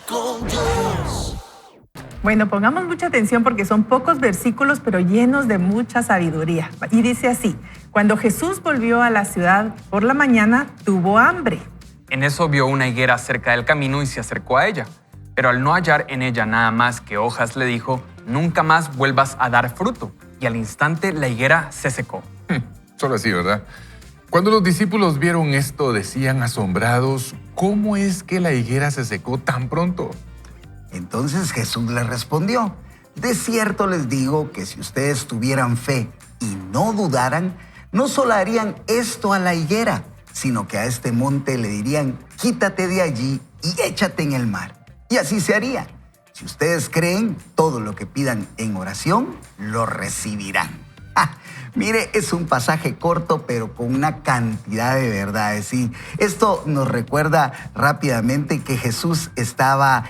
con Dios. Bueno, pongamos mucha atención porque son pocos versículos, pero llenos de mucha sabiduría. Y dice así: cuando Jesús volvió a la ciudad por la mañana, tuvo hambre. En eso vio una higuera cerca del camino y se acercó a ella. Pero al no hallar en ella nada más que hojas, le dijo: nunca más vuelvas a dar fruto. Y al instante la higuera se secó. Solo así, ¿verdad? Cuando los discípulos vieron esto, decían asombrados: ¿cómo es que la higuera se secó tan pronto? Entonces Jesús les respondió: de cierto les digo que si ustedes tuvieran fe y no dudaran, no solo harían esto a la higuera, sino que a este monte le dirían: quítate de allí y échate en el mar. Y así se haría. Si ustedes creen, todo lo que pidan en oración, lo recibirán. Mire, es un pasaje corto, pero con una cantidad de verdades. Y esto nos recuerda rápidamente que Jesús estaba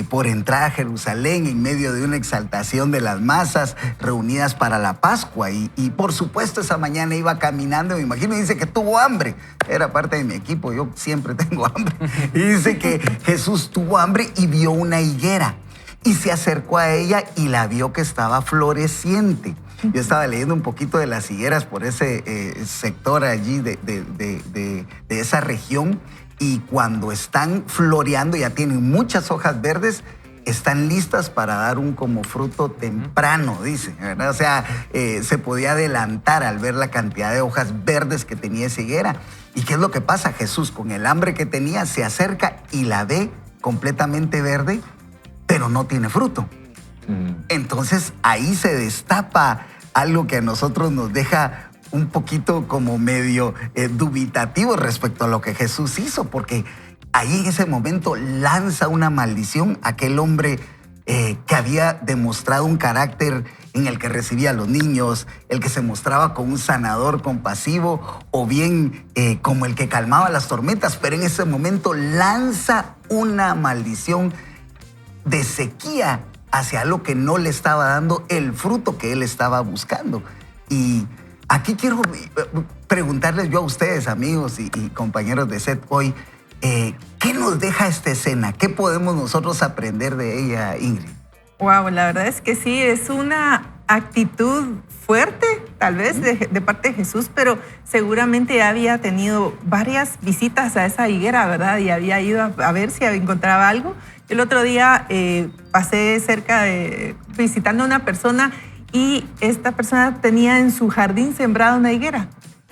por entrar a Jerusalén en medio de una exaltación de las masas reunidas para la Pascua. Y por supuesto, esa mañana iba caminando, me imagino, y dice que tuvo hambre. Era parte de mi equipo, yo siempre tengo hambre. Y dice que Jesús tuvo hambre y vio una higuera. Y se acercó a ella y la vio que estaba floreciente. Yo estaba leyendo un poquito de las higueras por ese sector allí de esa región, y cuando están floreando, ya tienen muchas hojas verdes, están listas para dar un como fruto temprano, dice, ¿verdad? O sea, se podía adelantar al ver la cantidad de hojas verdes que tenía esa higuera. ¿Y qué es lo que pasa? Jesús, con el hambre que tenía, se acerca y la ve completamente verde, pero no tiene fruto. Entonces ahí se destapa algo que a nosotros nos deja un poquito como medio dubitativo respecto a lo que Jesús hizo, porque ahí en ese momento lanza una maldición a aquel hombre que había demostrado un carácter en el que recibía a los niños, el que se mostraba como un sanador compasivo, o bien como el que calmaba las tormentas, pero en ese momento lanza una maldición de sequía hacia lo que no le estaba dando el fruto que él estaba buscando. Y aquí quiero preguntarles yo a ustedes, amigos y compañeros de SET hoy, ¿qué nos deja esta escena? ¿Qué podemos nosotros aprender de ella, Ingrid? Wow, la verdad es que sí, es una actitud fuerte, tal vez, de parte de Jesús, pero seguramente había tenido varias visitas a esa higuera, ¿verdad? Y había ido a ver si encontraba algo. El otro día pasé cerca visitando a una persona, y esta persona tenía en su jardín sembrada una higuera.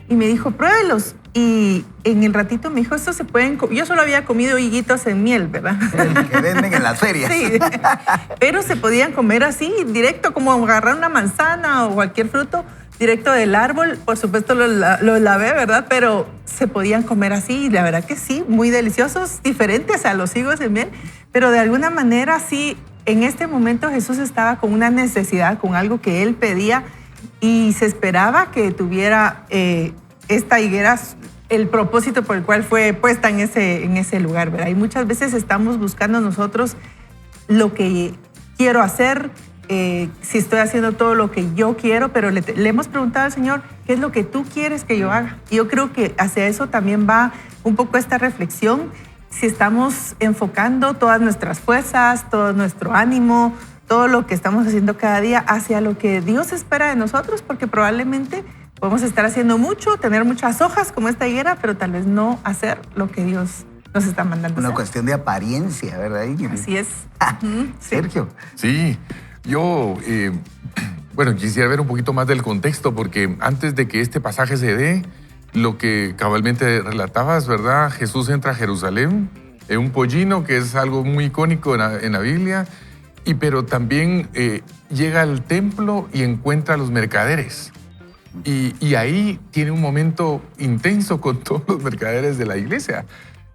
Y me dijo: pruébelos. Y en el ratito me dijo: estos se pueden yo solo había comido higuitos en miel, ¿verdad? El que venden en las ferias. Sí, pero se podían comer así, directo, como agarrar una manzana o cualquier fruto, directo del árbol. Por supuesto lo lavé, ¿verdad? Pero se podían comer así, y la verdad que sí, muy deliciosos, diferentes a los higos en miel. Pero de alguna manera sí, en este momento Jesús estaba con una necesidad, con algo que él pedía, y se esperaba que tuviera esta higuera el propósito por el cual fue puesta en ese lugar, ¿verdad? Y muchas veces estamos buscando nosotros lo que quiero hacer, si estoy haciendo todo lo que yo quiero, pero le hemos preguntado al Señor: ¿qué es lo que tú quieres que yo haga? Y yo creo que hacia eso también va un poco esta reflexión. Si estamos enfocando todas nuestras fuerzas, todo nuestro ánimo, todo lo que estamos haciendo cada día hacia lo que Dios espera de nosotros, porque probablemente podemos estar haciendo mucho, tener muchas hojas como esta higuera, pero tal vez no hacer lo que Dios nos está mandando Una hacer. cuestión de apariencia, ¿verdad, Ingrid? Así es. Sí. Sergio. Sí, yo, bueno, quisiera ver un poquito más del contexto, porque antes de que este pasaje se dé, lo que cabalmente relatabas, ¿verdad? Jesús entra a Jerusalén en un pollino, que es algo muy icónico en la Biblia, pero también llega al templo y encuentra a los mercaderes. Y ahí tiene un momento intenso con todos los mercaderes de la iglesia.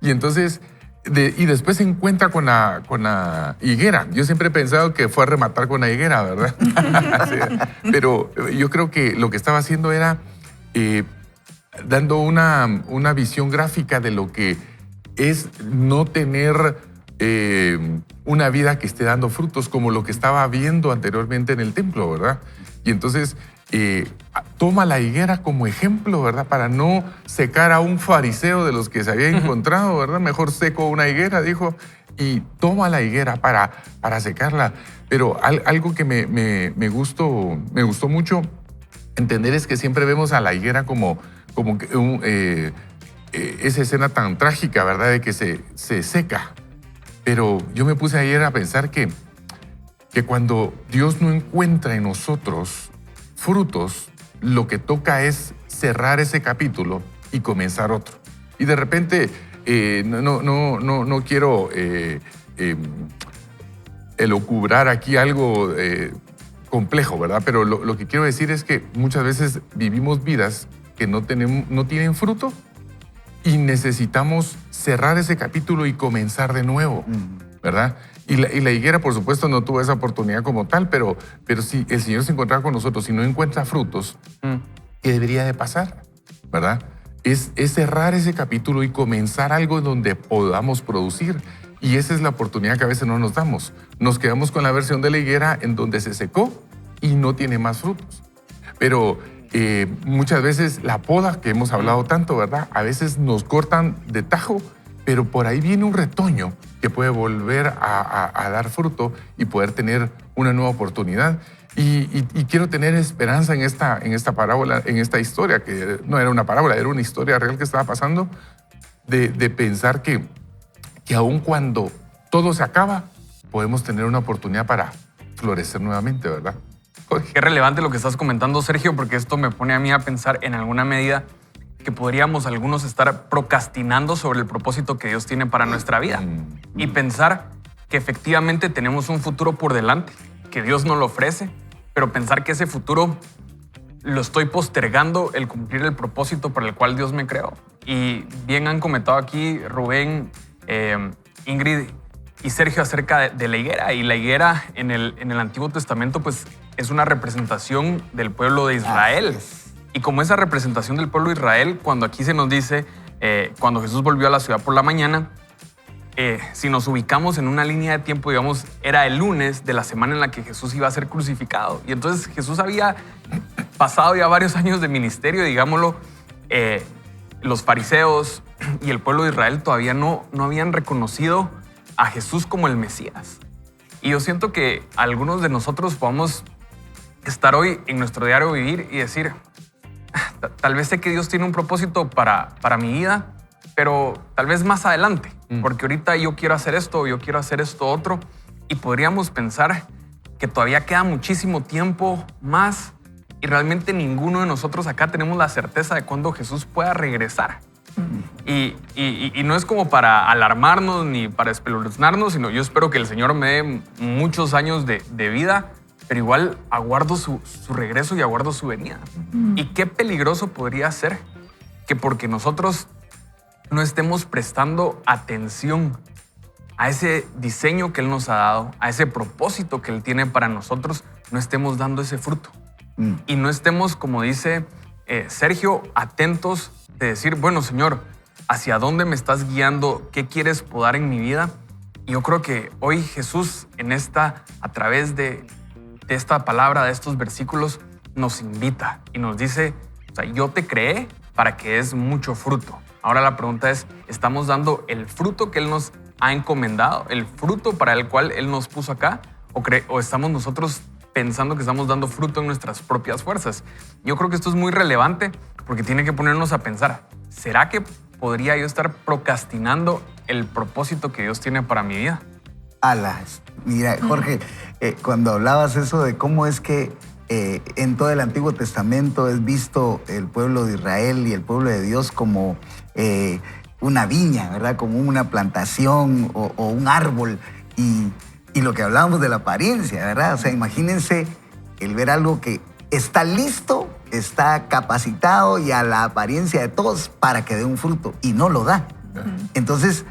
Y entonces, y después se encuentra con la higuera. Yo siempre he pensado que fue a rematar con la higuera, ¿verdad? Sí, pero yo creo que lo que estaba haciendo era dando una visión gráfica de lo que es no tener una vida que esté dando frutos, como lo que estaba viendo anteriormente en el templo, ¿verdad? Y entonces toma la higuera como ejemplo, ¿verdad? Para no secar a un fariseo de los que se había encontrado, ¿verdad? Mejor seco una higuera, dijo, y toma la higuera para secarla. Pero algo que me gustó mucho entender es que siempre vemos a la higuera como esa escena tan trágica, ¿verdad? De que se seca. Pero yo me puse ayer a pensar que cuando Dios no encuentra en nosotros frutos, lo que toca es cerrar ese capítulo y comenzar otro. Y de repente, no quiero elucubrar aquí algo complejo, ¿verdad? Pero lo que quiero decir es que muchas veces vivimos vidas que no tienen fruto y necesitamos cerrar ese capítulo y comenzar de nuevo, ¿verdad? Y la higuera, por supuesto, no tuvo esa oportunidad como tal, pero si el Señor se encontraba con nosotros y no encuentra frutos, ¿qué debería de pasar? ¿Verdad? Es cerrar ese capítulo y comenzar algo donde podamos producir. Y esa es la oportunidad que a veces no nos damos. Nos quedamos con la versión de la higuera en donde se secó y no tiene más frutos. Pero muchas veces la poda, que hemos hablado tanto, ¿verdad? A veces nos cortan de tajo, pero por ahí viene un retoño que puede volver a dar fruto y poder tener una nueva oportunidad. Y quiero tener esperanza en esta parábola, en esta historia, que no era una parábola, era una historia real que estaba pasando, de pensar que aun cuando todo se acaba, podemos tener una oportunidad para florecer nuevamente, ¿verdad? Qué relevante lo que estás comentando, Sergio, porque esto me pone a mí a pensar en alguna medida que podríamos algunos estar procrastinando sobre el propósito que Dios tiene para nuestra vida y pensar que efectivamente tenemos un futuro por delante, que Dios nos lo ofrece, pero pensar que ese futuro lo estoy postergando el cumplir el propósito para el cual Dios me creó. Y bien han comentado aquí Rubén, Ingrid y Sergio acerca de la higuera. Y la higuera en el Antiguo Testamento pues es una representación del pueblo de Israel. Y como esa representación del pueblo de Israel, cuando aquí se nos dice, cuando Jesús volvió a la ciudad por la mañana, si nos ubicamos en una línea de tiempo, digamos, era el lunes de la semana en la que Jesús iba a ser crucificado. Y entonces Jesús había pasado ya varios años de ministerio, digámoslo. Los fariseos y el pueblo de Israel todavía no habían reconocido a Jesús como el Mesías. Y yo siento que algunos de nosotros podamos estar hoy en nuestro diario vivir y decir, tal vez sé que Dios tiene un propósito para mi vida, pero tal vez más adelante, porque ahorita yo quiero hacer esto, yo quiero hacer esto otro, y podríamos pensar que todavía queda muchísimo tiempo más y realmente ninguno de nosotros acá tenemos la certeza de cuándo Jesús pueda regresar. Y no es como para alarmarnos ni para espeluznarnos, sino yo espero que el Señor me dé muchos años de vida, pero igual aguardo su regreso y aguardo su venida. Y qué peligroso podría ser que porque nosotros no estemos prestando atención a ese diseño que Él nos ha dado, a ese propósito que Él tiene para nosotros, no estemos dando ese fruto. Y no estemos, como dice Sergio, atentos de decir, bueno, Señor, ¿hacia dónde me estás guiando? ¿Qué quieres podar en mi vida? Y yo creo que hoy Jesús a través de esta palabra, de estos versículos, nos invita y nos dice, o sea, yo te creé para que des mucho fruto. Ahora la pregunta es, ¿estamos dando el fruto que Él nos ha encomendado, el fruto para el cual Él nos puso acá? ¿O estamos nosotros pensando que estamos dando fruto en nuestras propias fuerzas? Yo creo que esto es muy relevante porque tiene que ponernos a pensar, ¿será que podría yo estar procrastinando el propósito que Dios tiene para mi vida? Mira, Jorge, cuando hablabas eso de cómo es que en todo el Antiguo Testamento es visto el pueblo de Israel y el pueblo de Dios como una viña, ¿verdad? Como una plantación o un árbol. Y lo que hablábamos de la apariencia, ¿verdad? O sea, imagínense el ver algo que está listo, está capacitado y a la apariencia de todos para que dé un fruto y no lo da. Entonces,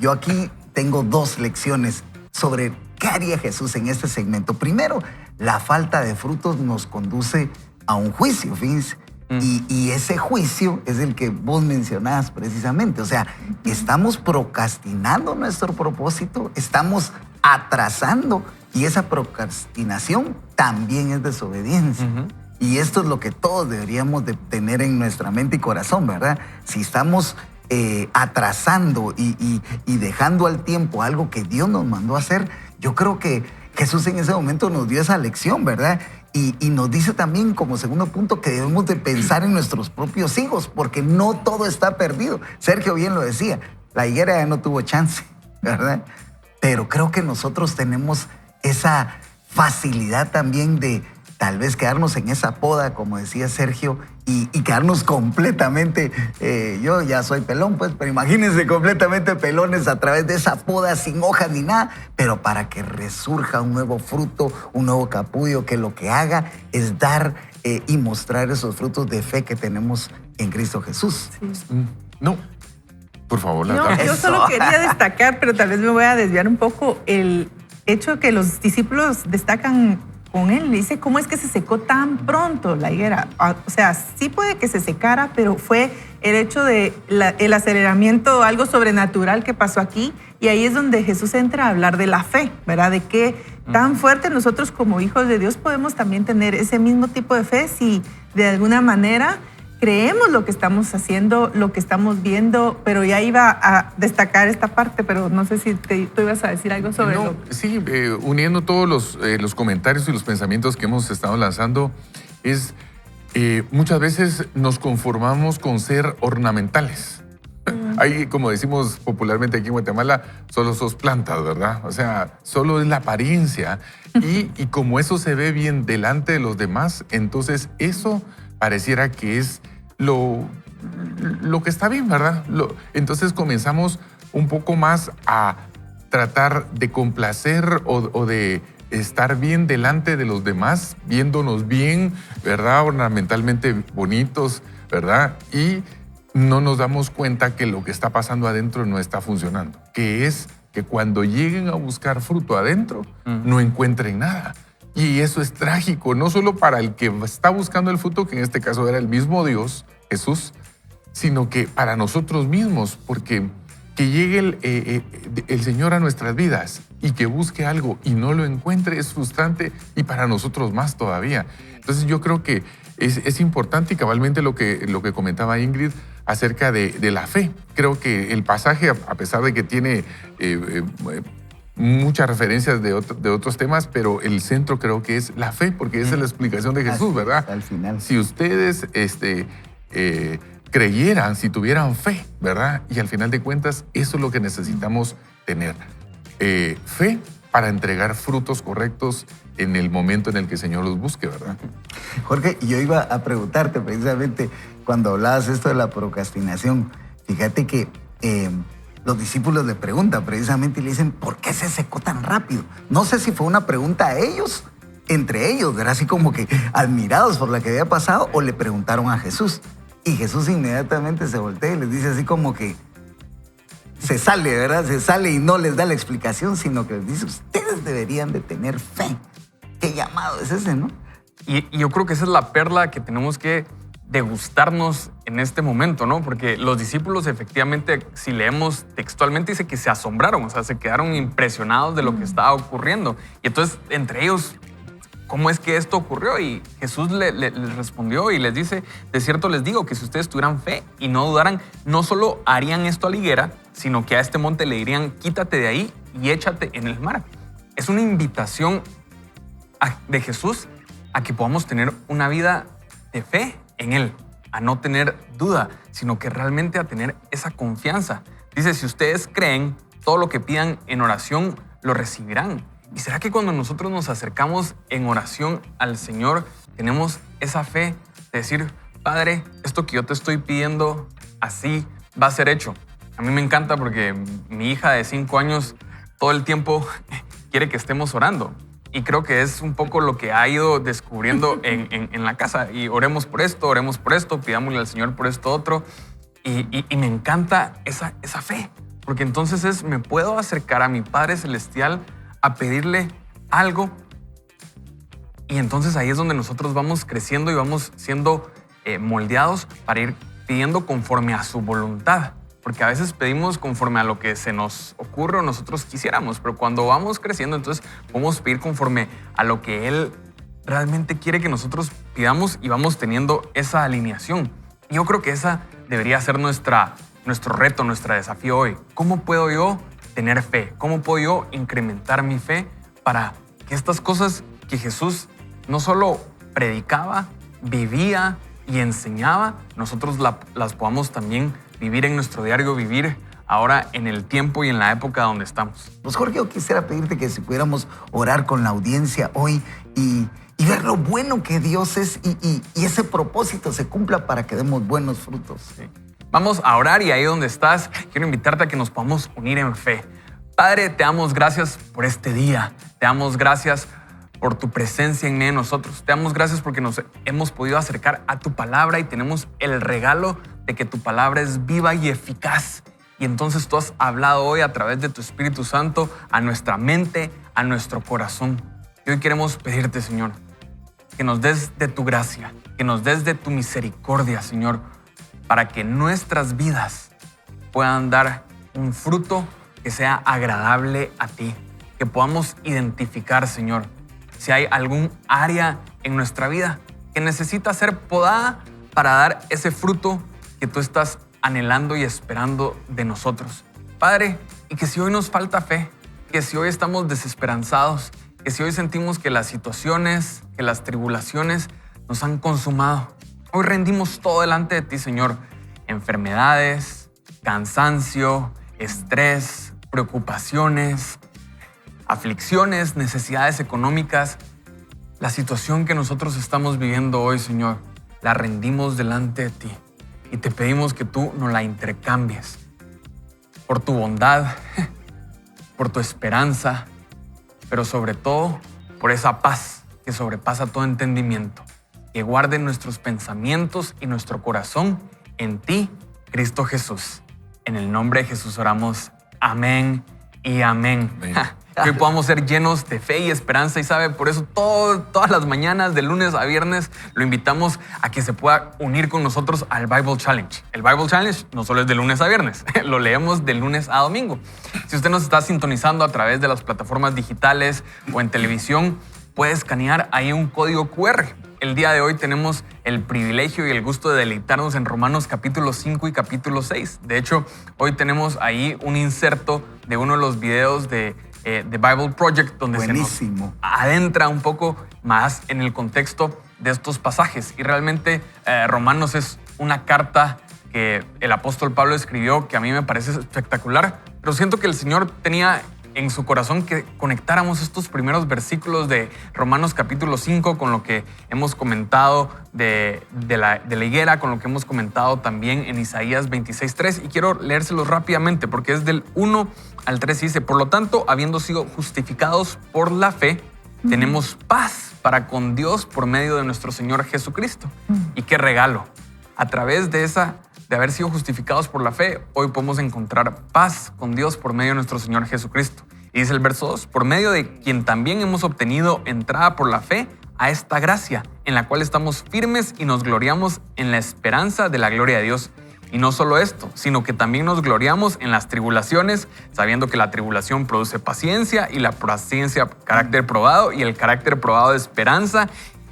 yo aquí tengo dos lecciones sobre qué haría Jesús en este segmento. Primero, la falta de frutos nos conduce a un juicio, fíjense. Y ese juicio es el que vos mencionabas precisamente. O sea, estamos procrastinando nuestro propósito, estamos atrasando, y esa procrastinación también es desobediencia. Y esto es lo que todos deberíamos de tener en nuestra mente y corazón, ¿verdad? Si estamos atrasando y dejando al tiempo algo que Dios nos mandó a hacer, yo creo que Jesús en ese momento nos dio esa lección, ¿verdad? Y nos dice también como segundo punto que debemos de pensar en nuestros propios hijos, porque no todo está perdido. Sergio bien lo decía, la higuera ya no tuvo chance, ¿verdad? Pero creo que nosotros tenemos esa facilidad también de tal vez quedarnos en esa poda, como decía Sergio, y quedarnos completamente, yo ya soy pelón, pues, pero imagínense completamente pelones a través de esa poda sin hojas ni nada, pero para que resurja un nuevo fruto, un nuevo capullo, que lo que haga es dar y mostrar esos frutos de fe que tenemos en Cristo Jesús. No, por favor, No, Natalia. yo solo quería destacar, pero tal vez me voy a desviar un poco, el hecho que los discípulos destacan con él. Le dice, ¿cómo es que se secó tan pronto la higuera? O sea, sí puede que se secara, pero fue el hecho de el aceleramiento, algo sobrenatural que pasó aquí. Y ahí es donde Jesús entra a hablar de la fe, ¿verdad? De que tan fuerte nosotros como hijos de Dios podemos también tener ese mismo tipo de fe si de alguna manera creemos lo que estamos haciendo, lo que estamos viendo, pero ya iba a destacar esta parte, pero no sé si tú ibas a decir algo sobre No, sí, uniendo todos los comentarios y los pensamientos que hemos estado lanzando, es muchas veces nos conformamos con ser ornamentales. Ahí, como decimos popularmente aquí en Guatemala, solo sos plantas, ¿verdad? O sea, solo es la apariencia. Y como eso se ve bien delante de los demás, entonces eso pareciera que es lo que está bien, ¿verdad? Entonces comenzamos un poco más a tratar de complacer o de estar bien delante de los demás, viéndonos bien, ¿verdad? Ornamentalmente bonitos, ¿verdad? Y no nos damos cuenta que lo que está pasando adentro no está funcionando, que es que cuando lleguen a buscar fruto adentro, no encuentren nada. Y eso es trágico, no solo para el que está buscando el fruto, que en este caso era el mismo Dios, Jesús, sino que para nosotros mismos, porque que llegue el Señor a nuestras vidas y que busque algo y no lo encuentre es frustrante, y para nosotros más todavía. Entonces yo creo que es importante, y cabalmente lo que comentaba Ingrid acerca de la fe. Creo que el pasaje, a pesar de que tiene muchas referencias de otros temas, pero el centro creo que es la fe, porque esa es la explicación de Jesús, ¿verdad? Al final. Si ustedes creyeran, si tuvieran fe, ¿verdad? Y al final de cuentas, eso es lo que necesitamos tener. Fe para entregar frutos correctos en el momento en el que el Señor los busque, ¿verdad? Jorge, yo iba a preguntarte precisamente cuando hablabas esto de la procrastinación. Fíjate que los discípulos le preguntan precisamente y le dicen, ¿por qué se secó tan rápido? No sé si fue una pregunta a ellos, entre ellos, ¿verdad? Así como que admirados por lo que había pasado, o le preguntaron a Jesús. Y Jesús inmediatamente se voltea y les dice así como que se sale, ¿verdad? Se sale y no les da la explicación, sino que les dice, ustedes deberían de tener fe. ¿Qué llamado es ese, no? Y yo creo que esa es la perla que tenemos que degustarnos en este momento, ¿no? Porque los discípulos efectivamente, si leemos textualmente, dice que se asombraron, o sea, se quedaron impresionados de lo que estaba ocurriendo. Y entonces, entre ellos, ¿cómo es que esto ocurrió? Y Jesús les respondió y les dice, de cierto les digo que si ustedes tuvieran fe y no dudaran, no solo harían esto a la higuera, sino que a este monte le dirían, quítate de ahí y échate en el mar. Es una invitación de Jesús a que podamos tener una vida de fe en Él, a no tener duda, sino que realmente a tener esa confianza. Dice, si ustedes creen, todo lo que pidan en oración lo recibirán. ¿Y será que cuando nosotros nos acercamos en oración al Señor, tenemos esa fe de decir, Padre, esto que yo te estoy pidiendo, así va a ser hecho? A mí me encanta porque mi hija de 5 años todo el tiempo quiere que estemos orando. Y creo que es un poco lo que ha ido descubriendo en la casa. Y oremos por esto, pidámosle al Señor por esto otro. Y me encanta esa fe. Porque entonces me puedo acercar a mi Padre Celestial a pedirle algo. Y entonces ahí es donde nosotros vamos creciendo y vamos siendo moldeados para ir pidiendo conforme a su voluntad. Porque a veces pedimos conforme a lo que se nos ocurre o nosotros quisiéramos, pero cuando vamos creciendo, entonces podemos pedir conforme a lo que Él realmente quiere que nosotros pidamos y vamos teniendo esa alineación. Y yo creo que esa debería ser nuestra nuestro reto, nuestro desafío hoy. ¿Cómo puedo yo tener fe? ¿Cómo puedo yo incrementar mi fe para que estas cosas que Jesús no solo predicaba, vivía y enseñaba, nosotros las podamos también vivir en nuestro diario vivir ahora en el tiempo y en la época donde estamos? Pues Jorge, yo quisiera pedirte que si pudiéramos orar con la audiencia hoy y ver lo bueno que Dios es y ese propósito se cumpla para que demos buenos frutos. Sí. Vamos a orar y ahí donde estás, quiero invitarte a que nos podamos unir en fe. Padre, te damos gracias por este día. Te damos gracias por tu presencia en medio de nosotros. Te damos gracias porque nos hemos podido acercar a tu palabra y tenemos el regalo de que tu palabra es viva y eficaz. Y entonces tú has hablado hoy a través de tu Espíritu Santo a nuestra mente, a nuestro corazón. Y hoy queremos pedirte, Señor, que nos des de tu gracia, que nos des de tu misericordia, Señor, para que nuestras vidas puedan dar un fruto que sea agradable a ti, que podamos identificar, Señor, si hay algún área en nuestra vida que necesita ser podada para dar ese fruto que tú estás anhelando y esperando de nosotros. Padre, y que si hoy nos falta fe, que si hoy estamos desesperanzados, que si hoy sentimos que las situaciones, que las tribulaciones nos han consumado, hoy rendimos todo delante de ti, Señor. Enfermedades, cansancio, estrés, preocupaciones, aflicciones, necesidades económicas. La situación que nosotros estamos viviendo hoy, Señor, la rendimos delante de ti y te pedimos que tú nos la intercambies por tu bondad, por tu esperanza, pero sobre todo por esa paz que sobrepasa todo entendimiento, que guarde nuestros pensamientos y nuestro corazón en ti, Cristo Jesús. En el nombre de Jesús oramos. Amén y amén. Que hoy podamos ser llenos de fe y esperanza. Y sabe, por eso todas las mañanas, de lunes a viernes, lo invitamos a que se pueda unir con nosotros al Bible Challenge. El Bible Challenge no solo es de lunes a viernes, lo leemos de lunes a domingo. Si usted nos está sintonizando a través de las plataformas digitales o en televisión, puede escanear ahí un código QR. El día de hoy tenemos el privilegio y el gusto de deleitarnos en Romanos capítulo 5 y capítulo 6. De hecho, hoy tenemos ahí un inserto de uno de los videos de Bible Project, donde Buenísimo. se nos adentra un poco más en el contexto de estos pasajes. Y realmente Romanos es una carta que el apóstol Pablo escribió que a mí me parece espectacular, pero siento que el Señor tenía en su corazón que conectáramos estos primeros versículos de Romanos capítulo 5 con lo que hemos comentado de la higuera, con lo que hemos comentado también en Isaías 26:3, y quiero leérselos rápidamente porque es del 1 al 3 y dice: por lo tanto, habiendo sido justificados por la fe, tenemos paz para con Dios por medio de nuestro Señor Jesucristo. Y qué regalo. A través de haber sido justificados por la fe, hoy podemos encontrar paz con Dios por medio de nuestro Señor Jesucristo. Y dice el verso 2, por medio de quien también hemos obtenido entrada por la fe a esta gracia, en la cual estamos firmes y nos gloriamos en la esperanza de la gloria de Dios. Y no solo esto, sino que también nos gloriamos en las tribulaciones, sabiendo que la tribulación produce paciencia y la paciencia carácter probado y el carácter probado esperanza.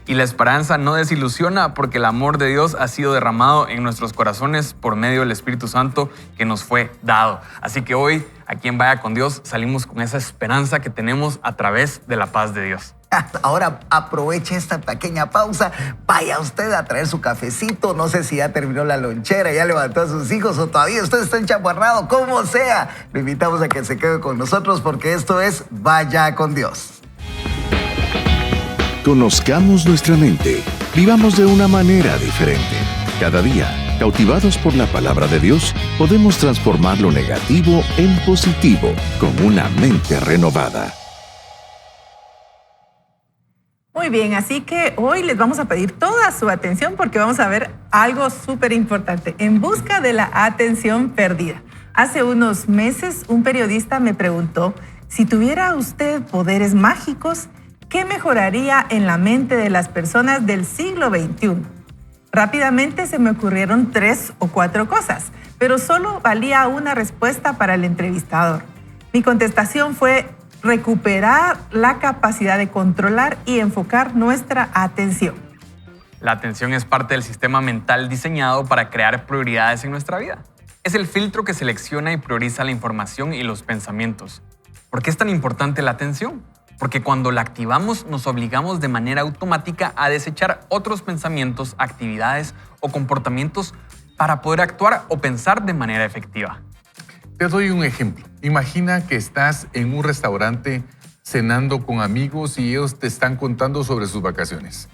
Y la esperanza no desilusiona porque el amor de Dios ha sido derramado en nuestros corazones por medio del Espíritu Santo que nos fue dado. Así que hoy, aquí en Vaya con Dios, salimos con esa esperanza que tenemos a través de la paz de Dios. Ahora aproveche esta pequeña pausa, vaya usted a traer su cafecito, no sé si ya terminó la lonchera, ya levantó a sus hijos o todavía usted está enchaparrado, como sea. Lo invitamos a que se quede con nosotros porque esto es Vaya con Dios. Conozcamos nuestra mente. Vivamos de una manera diferente. Cada día, cautivados por la palabra de Dios, podemos transformar lo negativo en positivo con una mente renovada. Muy bien, así que hoy les vamos a pedir toda su atención porque vamos a ver algo súper importante. En busca de la atención perdida. Hace unos meses, un periodista me preguntó si tuviera usted poderes mágicos, ¿qué mejoraría en la mente de las personas del siglo XXI? Rápidamente se me ocurrieron 3 o 4 cosas, pero solo valía una respuesta para el entrevistador. Mi contestación fue recuperar la capacidad de controlar y enfocar nuestra atención. La atención es parte del sistema mental diseñado para crear prioridades en nuestra vida. Es el filtro que selecciona y prioriza la información y los pensamientos. ¿Por qué es tan importante la atención? Porque cuando la activamos nos obligamos de manera automática a desechar otros pensamientos, actividades o comportamientos para poder actuar o pensar de manera efectiva. Te doy un ejemplo. Imagina que estás en un restaurante cenando con amigos y ellos te están contando sobre sus vacaciones.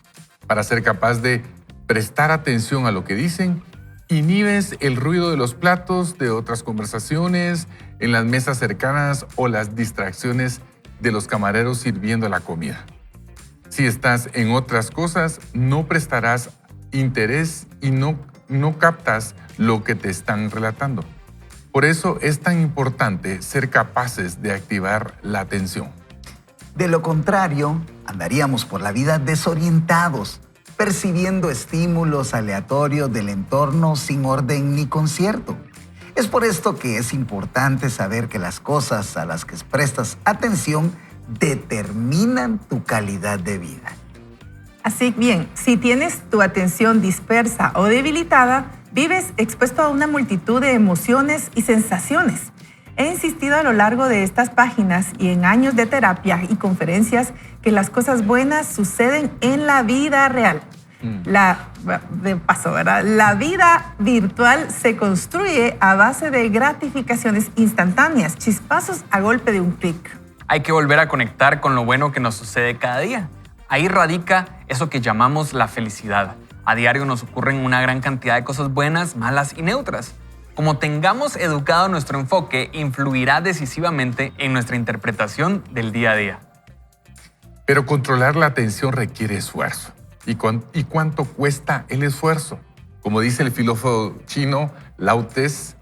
Para ser capaz de prestar atención a lo que dicen, inhibes el ruido de los platos, de otras conversaciones, en las mesas cercanas o las distracciones de los camareros sirviendo la comida. Si estás en otras cosas, no prestarás interés y no captas lo que te están relatando. Por eso es tan importante ser capaces de activar la atención. De lo contrario, andaríamos por la vida desorientados, percibiendo estímulos aleatorios del entorno sin orden ni concierto. Es por esto que es importante saber que las cosas a las que prestas atención determinan tu calidad de vida. Así bien, si tienes tu atención dispersa o debilitada, vives expuesto a una multitud de emociones y sensaciones. He insistido a lo largo de estas páginas y en años de terapia y conferencias que las cosas buenas suceden en la vida real. La vida virtual se construye a base de gratificaciones instantáneas, chispazos a golpe de un clic. Hay que volver a conectar con lo bueno que nos sucede cada día. Ahí radica eso que llamamos la felicidad. A diario nos ocurren una gran cantidad de cosas buenas, malas y neutras. Como tengamos educado nuestro enfoque, influirá decisivamente en nuestra interpretación del día a día. Pero controlar la atención requiere esfuerzo. ¿Y cuánto cuesta el esfuerzo? Como dice el filósofo chino Lao Tse,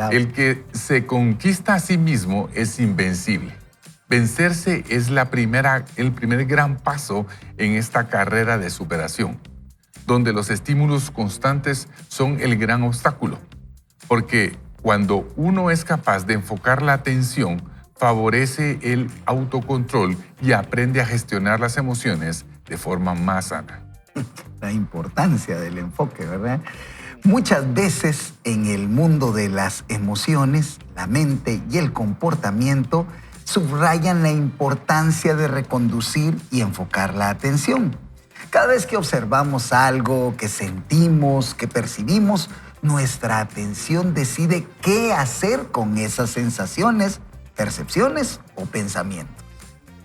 el que se conquista a sí mismo es invencible. Vencerse es el primer gran paso en esta carrera de superación, donde los estímulos constantes son el gran obstáculo. Porque cuando uno es capaz de enfocar la atención, favorece el autocontrol y aprende a gestionar las emociones de forma más sana. La importancia del enfoque, ¿verdad? Muchas veces en el mundo de las emociones, la mente y el comportamiento subrayan la importancia de reconducir y enfocar la atención. Cada vez que observamos algo, que sentimos, que percibimos, nuestra atención decide qué hacer con esas sensaciones, percepciones o pensamientos.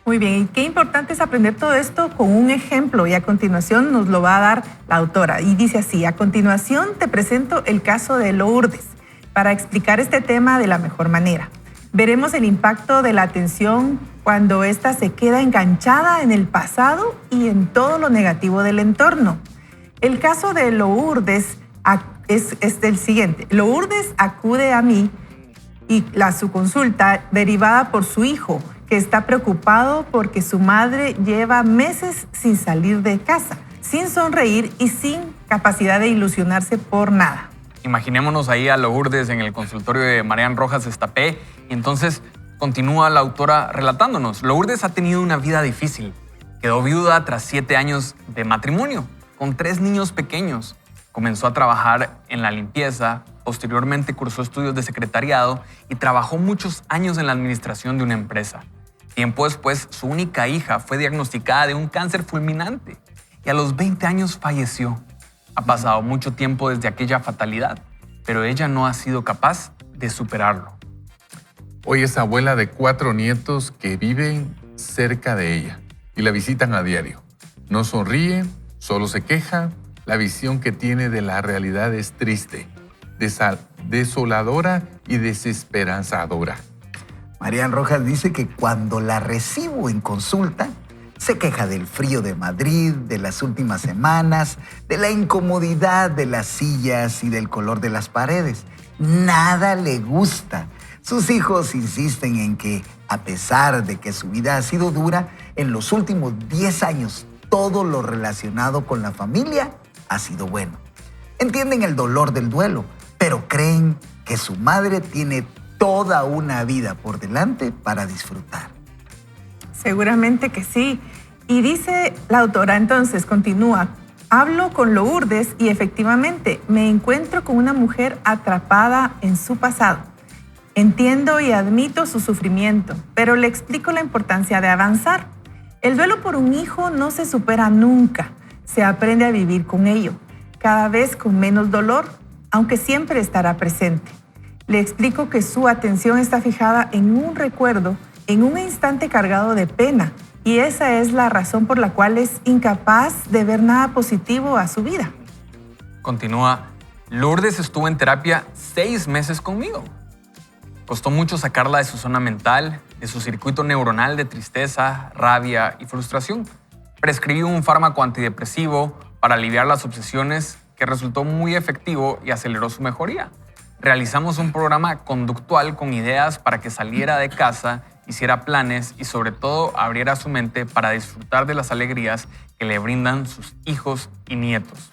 Muy bien, y qué importante es aprender todo esto con un ejemplo y a continuación nos lo va a dar la autora. Y dice así: a continuación te presento el caso de Lourdes para explicar este tema de la mejor manera. Veremos el impacto de la atención cuando ésta se queda enganchada en el pasado y en todo lo negativo del entorno. El caso de Lourdes es el siguiente. Lourdes acude a mí y su consulta derivada por su hijo, que está preocupado porque su madre lleva meses sin salir de casa, sin sonreír y sin capacidad de ilusionarse por nada. Imaginémonos ahí a Lourdes en el consultorio de Marian Rojas Estapé y entonces continúa la autora relatándonos. Lourdes ha tenido una vida difícil. Quedó viuda tras 7 años de matrimonio, con 3 niños pequeños. Comenzó a trabajar en la limpieza, posteriormente cursó estudios de secretariado y trabajó muchos años en la administración de una empresa. Tiempo después, su única hija fue diagnosticada de un cáncer fulminante y a los 20 años falleció. Ha pasado mucho tiempo desde aquella fatalidad, pero ella no ha sido capaz de superarlo. Hoy es abuela de 4 nietos que viven cerca de ella y la visitan a diario. No sonríe, solo se queja. La visión que tiene de la realidad es triste, desoladora y desesperanzadora. Marian Rojas dice que cuando la recibo en consulta, se queja del frío de Madrid, de las últimas semanas, de la incomodidad de las sillas y del color de las paredes. Nada le gusta. Sus hijos insisten en que, a pesar de que su vida ha sido dura, en los últimos 10 años todo lo relacionado con la familia ha sido bueno. Entienden el dolor del duelo, pero creen que su madre tiene toda una vida por delante para disfrutar. Seguramente que sí. Y dice la autora entonces, continúa, Hablo con Lourdes y efectivamente me encuentro con una mujer atrapada en su pasado. Entiendo y admito su sufrimiento, pero le explico la importancia de avanzar. El duelo por un hijo no se supera nunca, se aprende a vivir con ello, cada vez con menos dolor, aunque siempre estará presente. Le explico que su atención está fijada en un recuerdo, en un instante cargado de pena, y esa es la razón por la cual es incapaz de ver nada positivo a su vida. Continúa, Lourdes estuvo en terapia 6 meses conmigo. Costó mucho sacarla de su zona mental, de su circuito neuronal de tristeza, rabia y frustración. Prescribí un fármaco antidepresivo para aliviar las obsesiones que resultó muy efectivo y aceleró su mejoría. Realizamos un programa conductual con ideas para que saliera de casa, hiciera planes y sobre todo abriera su mente para disfrutar de las alegrías que le brindan sus hijos y nietos.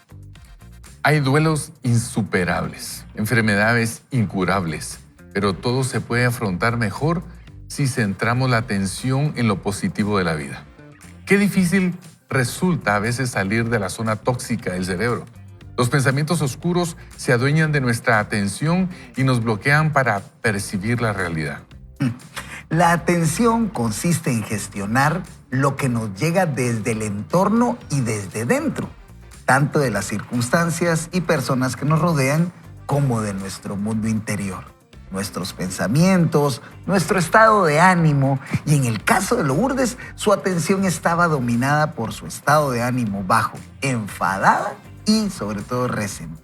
Hay duelos insuperables, enfermedades incurables, pero todo se puede afrontar mejor si centramos la atención en lo positivo de la vida. Qué difícil resulta a veces salir de la zona tóxica del cerebro. Los pensamientos oscuros se adueñan de nuestra atención y nos bloquean para percibir la realidad. La atención consiste en gestionar lo que nos llega desde el entorno y desde dentro, tanto de las circunstancias y personas que nos rodean como de nuestro mundo interior, nuestros pensamientos, nuestro estado de ánimo, y en el caso de Lourdes, su atención estaba dominada por su estado de ánimo bajo, enfadada y sobre todo resentida.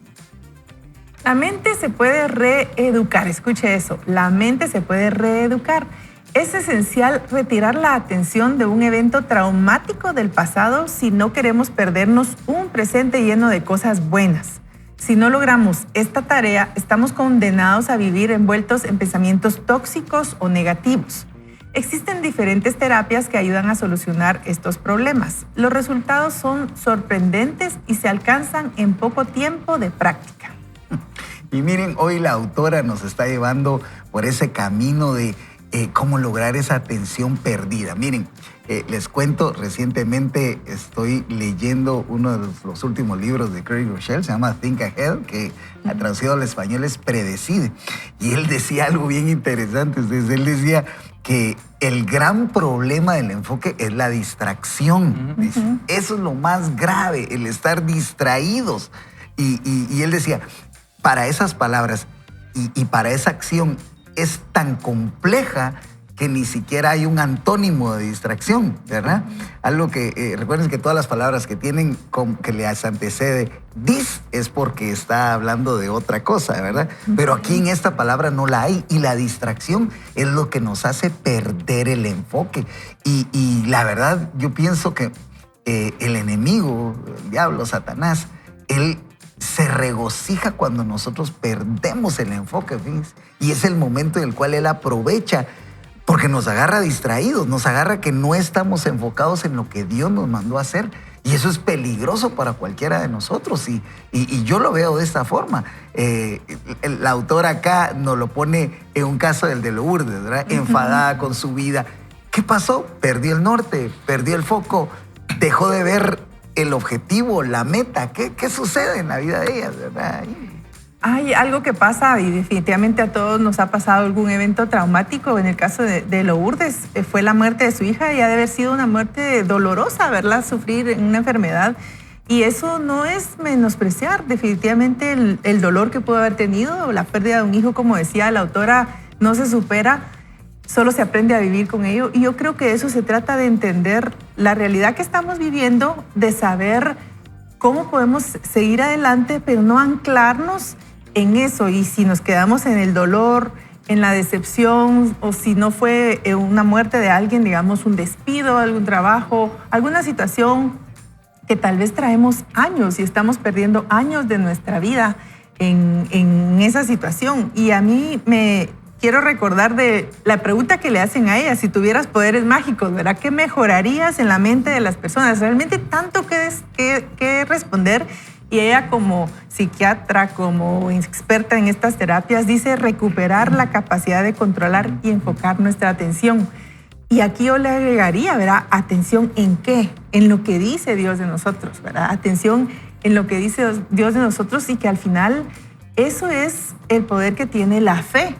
La mente se puede reeducar, escuche eso, la mente se puede reeducar. Es esencial retirar la atención de un evento traumático del pasado si no queremos perdernos un presente lleno de cosas buenas. Si no logramos esta tarea, estamos condenados a vivir envueltos en pensamientos tóxicos o negativos. Existen diferentes terapias que ayudan a solucionar estos problemas. Los resultados son sorprendentes y se alcanzan en poco tiempo de práctica. Y miren, hoy la autora nos está llevando por ese camino de cómo lograr esa atención perdida. Miren, les cuento, recientemente estoy leyendo uno de los últimos libros de Craig Groeschel, se llama Think Ahead, que traducido al español es Predecide. Y él decía algo bien interesante. Entonces, él decía que el gran problema del enfoque es la distracción. Uh-huh. Eso es lo más grave, el estar distraídos. Y él decía, para esas palabras y para esa acción es tan compleja que ni siquiera hay un antónimo de distracción, ¿verdad? Algo que, recuerden que todas las palabras que tienen, que les antecede dis, es porque está hablando de otra cosa, ¿verdad? Pero aquí en esta palabra no la hay, y la distracción es lo que nos hace perder el enfoque. Y la verdad, yo pienso que el enemigo, el diablo, Satanás, él se regocija cuando nosotros perdemos el enfoque, fíjense. Y es el momento en el cual él aprovecha, porque nos agarra distraídos, nos agarra que no estamos enfocados en lo que Dios nos mandó a hacer. Y eso es peligroso para cualquiera de nosotros. Y yo lo veo de esta forma. La autora acá nos lo pone en un caso del de Lourdes, ¿verdad? Enfadada con su vida. ¿Qué pasó? Perdió el norte, perdió el foco, dejó de ver el objetivo, la meta. ¿Qué sucede en la vida de ellas, verdad? Hay algo que pasa, y definitivamente a todos nos ha pasado algún evento traumático. En el caso de Lourdes, fue la muerte de su hija, y ha de haber sido una muerte dolorosa verla sufrir en una enfermedad. Y eso no es menospreciar definitivamente el dolor que pudo haber tenido. La pérdida de un hijo, como decía la autora, no se supera, solo se aprende a vivir con ello. Y yo creo que eso se trata de entender la realidad que estamos viviendo, de saber cómo podemos seguir adelante, pero no anclarnos en eso. Y si nos quedamos en el dolor, en la decepción, o si no fue una muerte de alguien, digamos un despido, algún trabajo, alguna situación que tal vez traemos años y estamos perdiendo años de nuestra vida en esa situación. Y a mí me quiero recordar de la pregunta que le hacen a ella: si tuvieras poderes mágicos, ¿verdad? ¿Qué mejorarías en la mente de las personas? Realmente tanto que responder. Y ella, como psiquiatra, como experta en estas terapias, dice recuperar la capacidad de controlar y enfocar nuestra atención. Y aquí yo le agregaría, ¿verdad? Atención en qué, en lo que dice Dios de nosotros, ¿verdad? Atención en lo que dice Dios de nosotros y que al final eso es el poder que tiene la fe.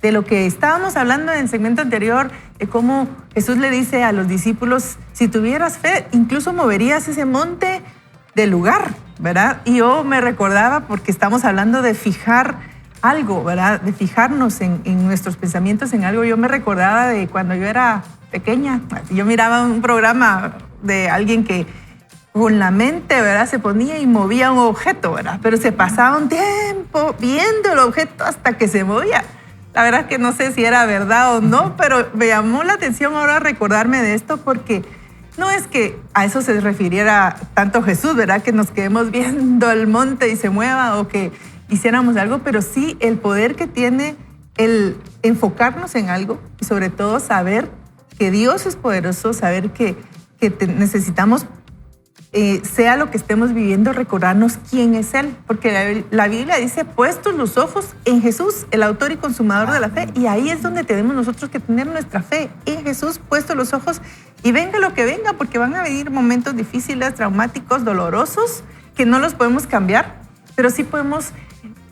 De lo que estábamos hablando en el segmento anterior, de cómo Jesús le dice a los discípulos, si tuvieras fe, incluso moverías ese monte del lugar, ¿verdad? Y yo me recordaba, porque estamos hablando de fijar algo, ¿verdad? De fijarnos en nuestros pensamientos en algo. Yo me recordaba de cuando yo era pequeña. Yo miraba un programa de alguien que con la mente, ¿verdad? Se ponía y movía un objeto, ¿verdad? Pero se pasaba un tiempo viendo el objeto hasta que se movía. La verdad es que no sé si era verdad o no, pero me llamó la atención ahora recordarme de esto porque no es que a eso se refiriera tanto Jesús, ¿verdad? Que nos quedemos viendo el monte y se mueva o que hiciéramos algo, pero sí el poder que tiene el enfocarnos en algo y sobre todo saber que Dios es poderoso, saber que necesitamos, sea lo que estemos viviendo, recordarnos quién es Él. Porque la Biblia dice, puestos los ojos en Jesús, el autor y consumador de la fe. Y ahí es donde tenemos nosotros que tener nuestra fe, en Jesús, puestos los ojos. Y venga lo que venga, porque van a venir momentos difíciles, traumáticos, dolorosos, que no los podemos cambiar, pero sí podemos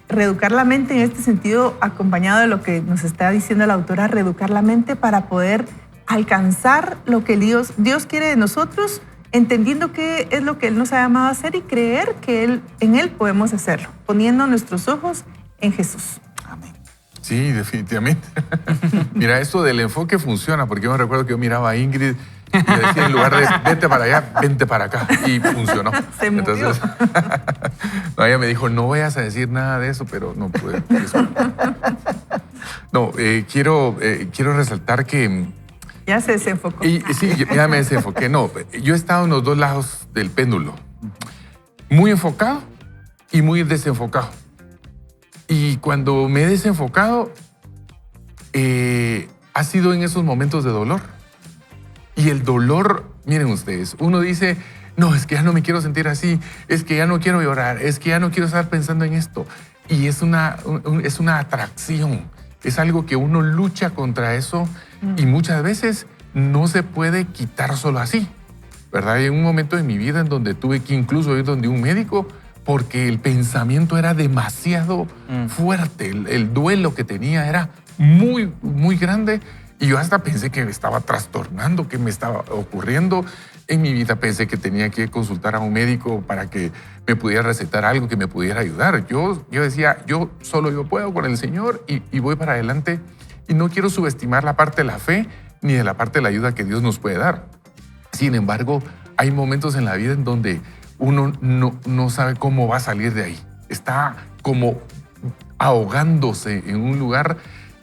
reeducar la mente en este sentido, acompañado de lo que nos está diciendo la autora, reeducar la mente para poder alcanzar lo que Dios quiere de nosotros, entendiendo qué es lo que Él nos ha llamado a hacer y creer que en Él podemos hacerlo, poniendo nuestros ojos en Jesús. Amén. Sí, definitivamente. Mira, esto del enfoque funciona, porque yo me recuerdo que yo miraba a Ingrid y le decía, en lugar de vete para allá, vente para acá. Y funcionó. Se movió. Entonces, no, ella me dijo, no vayas a decir nada de eso, pero no pude. No, quiero resaltar que... Ya se desenfocó. Sí, ya me desenfoqué. No, yo he estado en los dos lados del péndulo. Muy enfocado y muy desenfocado. Y cuando me he desenfocado, ha sido en esos momentos de dolor. Y el dolor, miren ustedes, uno dice, no, es que ya no me quiero sentir así, es que ya no quiero llorar, es que ya no quiero estar pensando en esto. Y es una atracción, es algo que uno lucha contra eso y muchas veces no se puede quitar solo así, ¿verdad? Hay un momento en mi vida en donde tuve que incluso ir donde un médico porque el pensamiento era demasiado fuerte, el duelo que tenía era muy, muy grande. Y yo hasta pensé que me estaba trastornando, que me estaba ocurriendo en mi vida. Pensé que tenía que consultar a un médico para que me pudiera recetar algo que me pudiera ayudar. Yo decía, yo puedo con el Señor y voy para adelante. Y no quiero subestimar la parte de la fe ni de la parte de la ayuda que Dios nos puede dar. Sin embargo, hay momentos en la vida en donde uno no sabe cómo va a salir de ahí. Está como ahogándose en un lugar.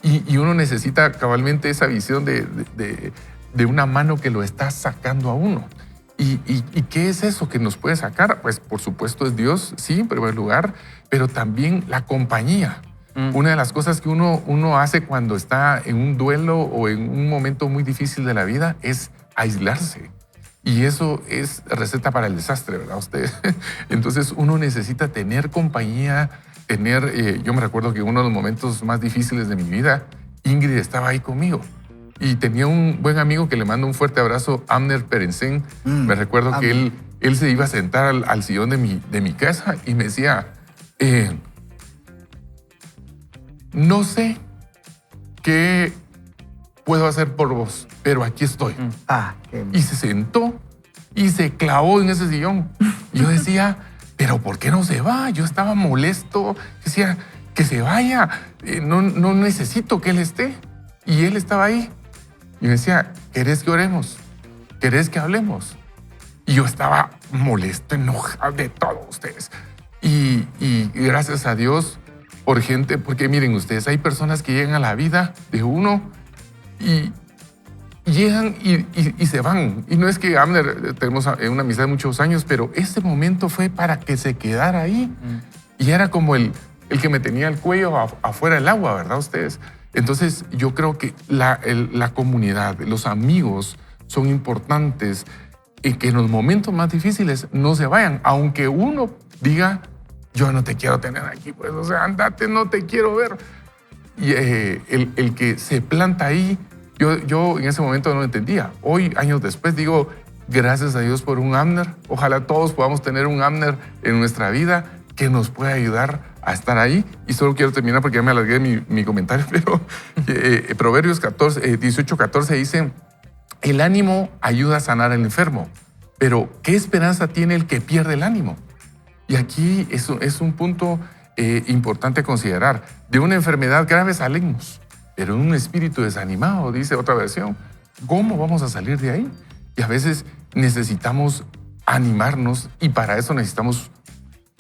Y uno necesita cabalmente esa visión de una mano que lo está sacando a uno. ¿Y qué es eso que nos puede sacar? Pues por supuesto es Dios, sí, en primer lugar, pero también la compañía. Una de las cosas que uno hace cuando está en un duelo o en un momento muy difícil de la vida es aislarse. Y eso es receta para el desastre, ¿verdad usted? Entonces uno necesita tener compañía, yo me recuerdo que uno de los momentos más difíciles de mi vida, Ingrid estaba ahí conmigo. Y tenía un buen amigo que le mando un fuerte abrazo, Amner Perencén. Me recuerdo que él se iba a sentar al sillón de mi casa y me decía, no sé qué puedo hacer por vos, pero aquí estoy. Y se sentó y se clavó en ese sillón. Y yo decía, pero ¿por qué no se va? Yo estaba molesto, decía, que se vaya, no necesito que él esté. Y él estaba ahí. Y me decía, ¿querés que oremos? ¿Querés que hablemos? Y yo estaba molesto, enojado de todos ustedes. Y gracias a Dios por gente, porque miren ustedes, hay personas que llegan a la vida de uno y llegan y se van. Y no es que Amner, tenemos una amistad de muchos años, pero ese momento fue para que se quedara ahí. Y era como el que me tenía el cuello afuera del agua, ¿verdad ustedes? Entonces yo creo que la comunidad, los amigos son importantes y que en los momentos más difíciles no se vayan, aunque uno diga, yo no te quiero tener aquí, pues, o sea, andate, no te quiero ver. Y el que se planta ahí, Yo en ese momento no lo entendía. Hoy, años después, digo, gracias a Dios por un Abner. Ojalá todos podamos tener un Abner en nuestra vida que nos pueda ayudar a estar ahí. Y solo quiero terminar porque ya me alargué mi comentario, pero Proverbios 18:14 dice, el ánimo ayuda a sanar al enfermo, pero ¿qué esperanza tiene el que pierde el ánimo? Y aquí es un punto importante a considerar. De una enfermedad grave salimos, pero en un espíritu desanimado, dice otra versión, ¿cómo vamos a salir de ahí? Y a veces necesitamos animarnos y para eso necesitamos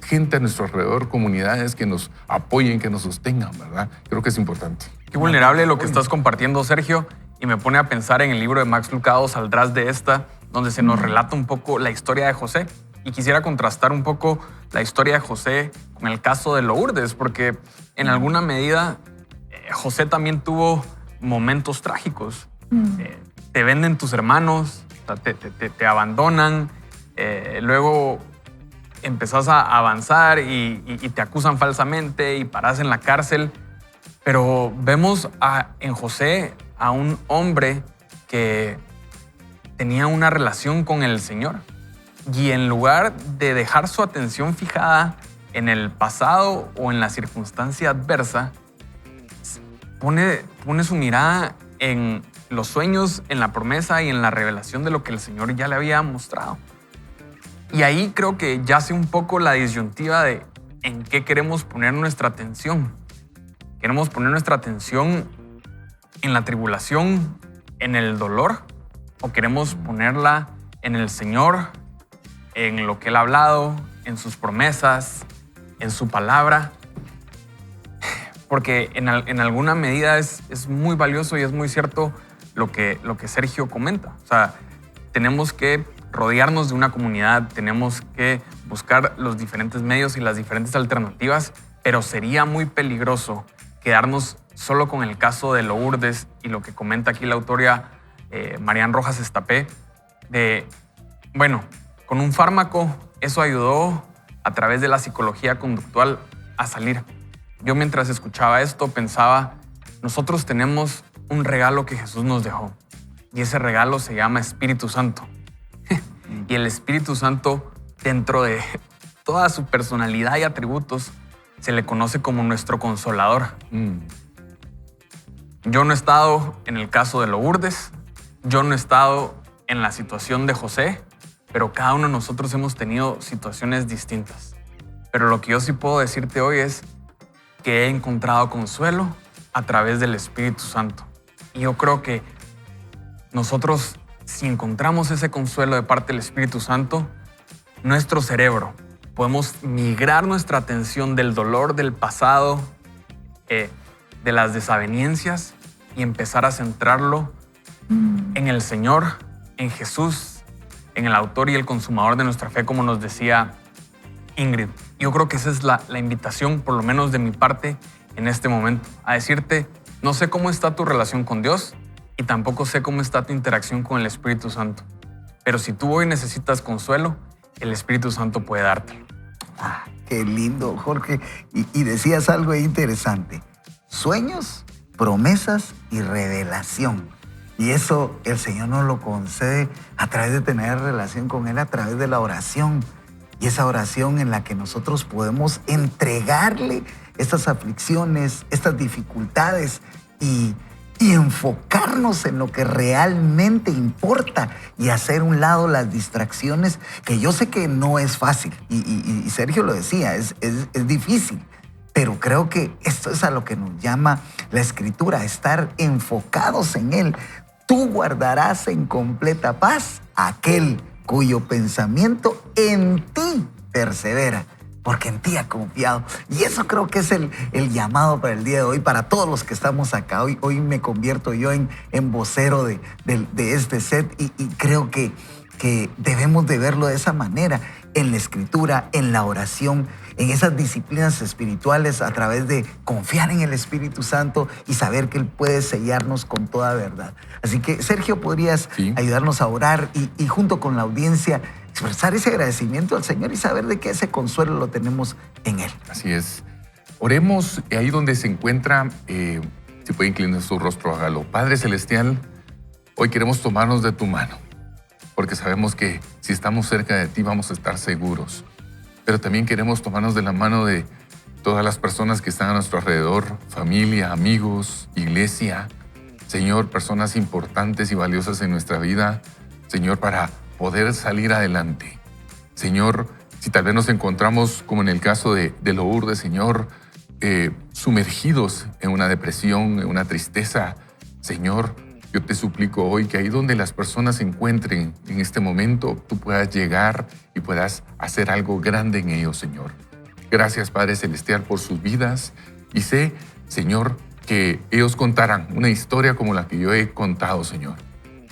gente a nuestro alrededor, comunidades que nos apoyen, que nos sostengan, ¿verdad? Creo que es importante. Qué vulnerable lo que estás compartiendo, Sergio, y me pone a pensar en el libro de Max Lucado, Saldrás de esta, donde se nos relata un poco la historia de José. Y quisiera contrastar un poco la historia de José con el caso de Lourdes, porque en alguna medida José también tuvo momentos trágicos. Te venden tus hermanos, te abandonan, luego empezás a avanzar y te acusan falsamente y parás en la cárcel. Pero vemos en José a un hombre que tenía una relación con el Señor. Y en lugar de dejar su atención fijada en el pasado o en la circunstancia adversa, pone su mirada en los sueños, en la promesa y en la revelación de lo que el Señor ya le había mostrado. Y ahí creo que yace un poco la disyuntiva de en qué queremos poner nuestra atención. ¿Queremos poner nuestra atención en la tribulación, en el dolor? ¿O queremos ponerla en el Señor, en lo que Él ha hablado, en sus promesas, en su palabra? Porque en alguna medida es muy valioso y es muy cierto lo que Sergio comenta. O sea, tenemos que rodearnos de una comunidad, tenemos que buscar los diferentes medios y las diferentes alternativas, pero sería muy peligroso quedarnos solo con el caso de Lourdes y lo que comenta aquí la autora Marian Rojas Estapé, de, bueno, con un fármaco eso ayudó a través de la psicología conductual a salir. Yo mientras escuchaba esto pensaba, nosotros tenemos un regalo que Jesús nos dejó y ese regalo se llama Espíritu Santo. Y el Espíritu Santo, dentro de toda su personalidad y atributos, se le conoce como nuestro consolador. Yo no he estado en el caso de Lourdes, yo no he estado en la situación de José, pero cada uno de nosotros hemos tenido situaciones distintas. Pero lo que yo sí puedo decirte hoy es que he encontrado consuelo a través del Espíritu Santo. Y yo creo que nosotros, si encontramos ese consuelo de parte del Espíritu Santo, nuestro cerebro, podemos migrar nuestra atención del dolor del pasado, de las desavenencias y empezar a centrarlo en el Señor, en Jesús, en el autor y el consumador de nuestra fe, como nos decía Ingrid. Yo creo que esa es la invitación, por lo menos de mi parte, en este momento, a decirte, no sé cómo está tu relación con Dios y tampoco sé cómo está tu interacción con el Espíritu Santo, pero si tú hoy necesitas consuelo, el Espíritu Santo puede dártelo. Ah, qué lindo, Jorge. Y decías algo interesante. Sueños, promesas y revelación. Y eso el Señor nos lo concede a través de tener relación con Él, a través de la oración. Y esa oración en la que nosotros podemos entregarle estas aflicciones, estas dificultades y enfocarnos en lo que realmente importa y hacer a un lado las distracciones, que yo sé que no es fácil. Y Sergio lo decía, es difícil. Pero creo que esto es a lo que nos llama la Escritura, estar enfocados en Él. Tú guardarás en completa paz a aquel cuyo pensamiento en ti persevera, porque en ti ha confiado. Y eso creo que es el llamado para el día de hoy, para todos los que estamos acá. Hoy me convierto yo en vocero de este set y creo que debemos de verlo de esa manera, en la Escritura, en la oración, en esas disciplinas espirituales, a través de confiar en el Espíritu Santo y saber que Él puede sellarnos con toda verdad. Así que, Sergio, ¿podrías ayudarnos a orar y junto con la audiencia expresar ese agradecimiento al Señor y saber de que ese consuelo lo tenemos en Él? Así es. Oremos ahí donde se encuentra, si puede inclinar su rostro, hágalo. Padre Celestial, Hoy queremos tomarnos de tu mano, porque sabemos que si estamos cerca de ti vamos a estar seguros. Pero también queremos tomarnos de la mano de todas las personas que están a nuestro alrededor, familia, amigos, iglesia. Señor, personas importantes y valiosas en nuestra vida, Señor, para poder salir adelante. Señor, si tal vez nos encontramos, como en el caso de Lourdes, Señor, sumergidos en una depresión, en una tristeza, Señor, yo te suplico hoy que ahí donde las personas se encuentren en este momento, tú puedas llegar y puedas hacer algo grande en ellos, Señor. Gracias, Padre Celestial, por sus vidas. Y sé, Señor, que ellos contarán una historia como la que yo he contado, Señor.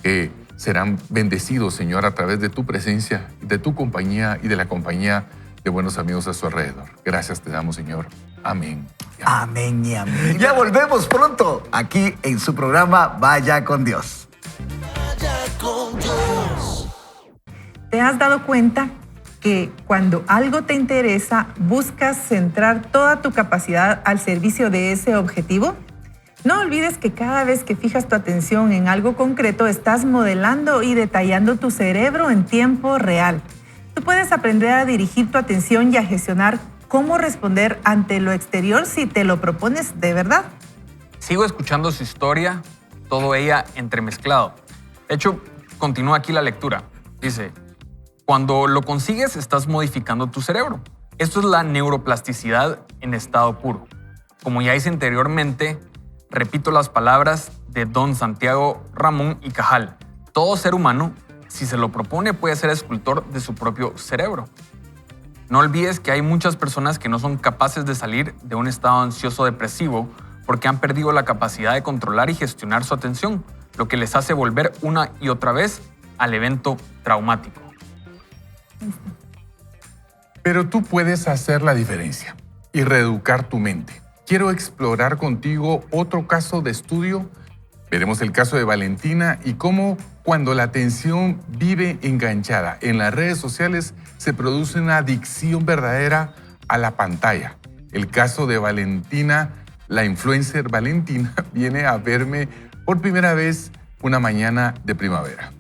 Que serán bendecidos, Señor, a través de tu presencia, de tu compañía y de la compañía de buenos amigos a su alrededor. Gracias te damos, Señor. Amén. Amén y amén. Ya volvemos pronto aquí en su programa Vaya con Dios. ¿Te has dado cuenta que cuando algo te interesa, buscas centrar toda tu capacidad al servicio de ese objetivo? No olvides que cada vez que fijas tu atención en algo concreto, estás modelando y detallando tu cerebro en tiempo real. Tú puedes aprender a dirigir tu atención y a gestionar cómo responder ante lo exterior si te lo propones de verdad. Sigo escuchando su historia, todo ella entremezclado. De hecho, continúa aquí la lectura. Dice, cuando lo consigues, estás modificando tu cerebro. Esto es la neuroplasticidad en estado puro. Como ya hice anteriormente, repito las palabras de don Santiago Ramón y Cajal. Todo ser humano, si se lo propone, puede ser escultor de su propio cerebro. No olvides que hay muchas personas que no son capaces de salir de un estado ansioso depresivo porque han perdido la capacidad de controlar y gestionar su atención, lo que les hace volver una y otra vez al evento traumático. Pero tú puedes hacer la diferencia y reeducar tu mente. Quiero explorar contigo otro caso de estudio. Veremos el caso de Valentina y cómo cuando la atención vive enganchada en las redes sociales se produce una adicción verdadera a la pantalla. El caso de Valentina, la influencer Valentina, viene a verme por primera vez una mañana de primavera.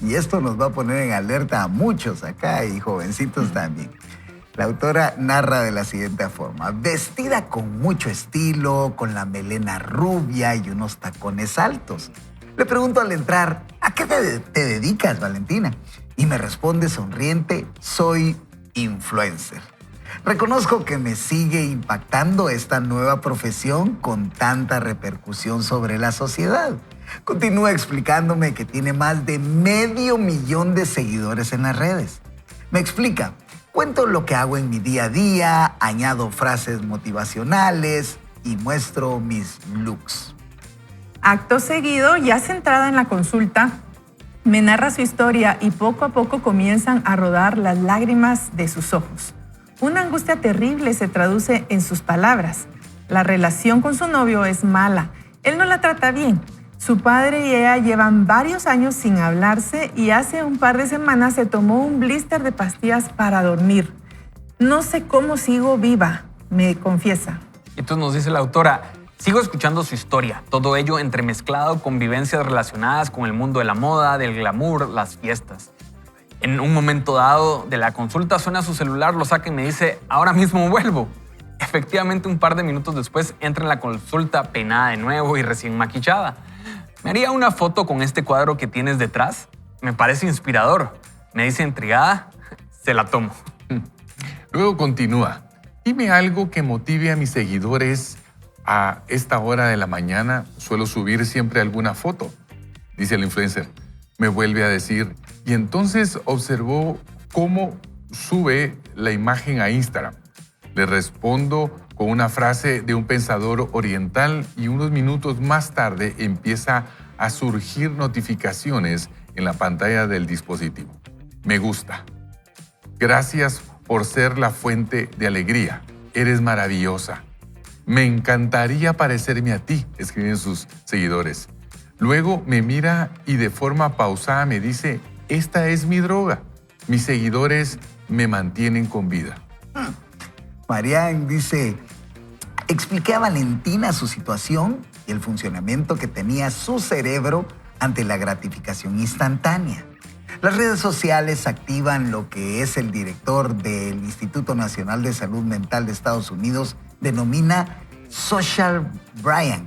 Y esto nos va a poner en alerta a muchos acá y jovencitos también. La autora narra de la siguiente forma. Vestida con mucho estilo, con la melena rubia y unos tacones altos. Le pregunto al entrar, ¿a qué te dedicas, Valentina? Y me responde sonriente, soy influencer. Reconozco que me sigue impactando esta nueva profesión con tanta repercusión sobre la sociedad. Continúa explicándome que tiene más de 500,000 de seguidores en las redes. Me explica, cuento lo que hago en mi día a día, añado frases motivacionales y muestro mis looks. Acto seguido, ya centrada en la consulta, me narra su historia y poco a poco comienzan a rodar las lágrimas de sus ojos. Una angustia terrible se traduce en sus palabras. La relación con su novio es mala. Él no la trata bien. Su padre y ella llevan varios años sin hablarse y hace un par de semanas se tomó un blister de pastillas para dormir. No sé cómo sigo viva, me confiesa. Entonces nos dice la autora, sigo escuchando su historia, todo ello entremezclado con vivencias relacionadas con el mundo de la moda, del glamour, las fiestas. En un momento dado de la consulta suena su celular, lo saca y me dice, ahora mismo vuelvo. Efectivamente, un par de minutos después entra en la consulta peinada de nuevo y recién maquillada. ¿Me haría una foto con este cuadro que tienes detrás? Me parece inspirador. Me dice intrigada, se la tomo. Luego continúa. Dime algo que motive a mis seguidores a esta hora de la mañana. Suelo subir siempre alguna foto, dice el influencer. Me vuelve a decir, y entonces observó cómo sube la imagen a Instagram. Le respondo con una frase de un pensador oriental y unos minutos más tarde empieza a surgir notificaciones en la pantalla del dispositivo. Me gusta. Gracias por ser la fuente de alegría. Eres maravillosa. Me encantaría parecerme a ti, escriben sus seguidores. Luego me mira y de forma pausada me dice, esta es mi droga. Mis seguidores me mantienen con vida. Marian dice, expliqué a Valentina su situación y el funcionamiento que tenía su cerebro ante la gratificación instantánea. Las redes sociales activan lo que es el director del Instituto Nacional de Salud Mental de Estados Unidos denomina social buying.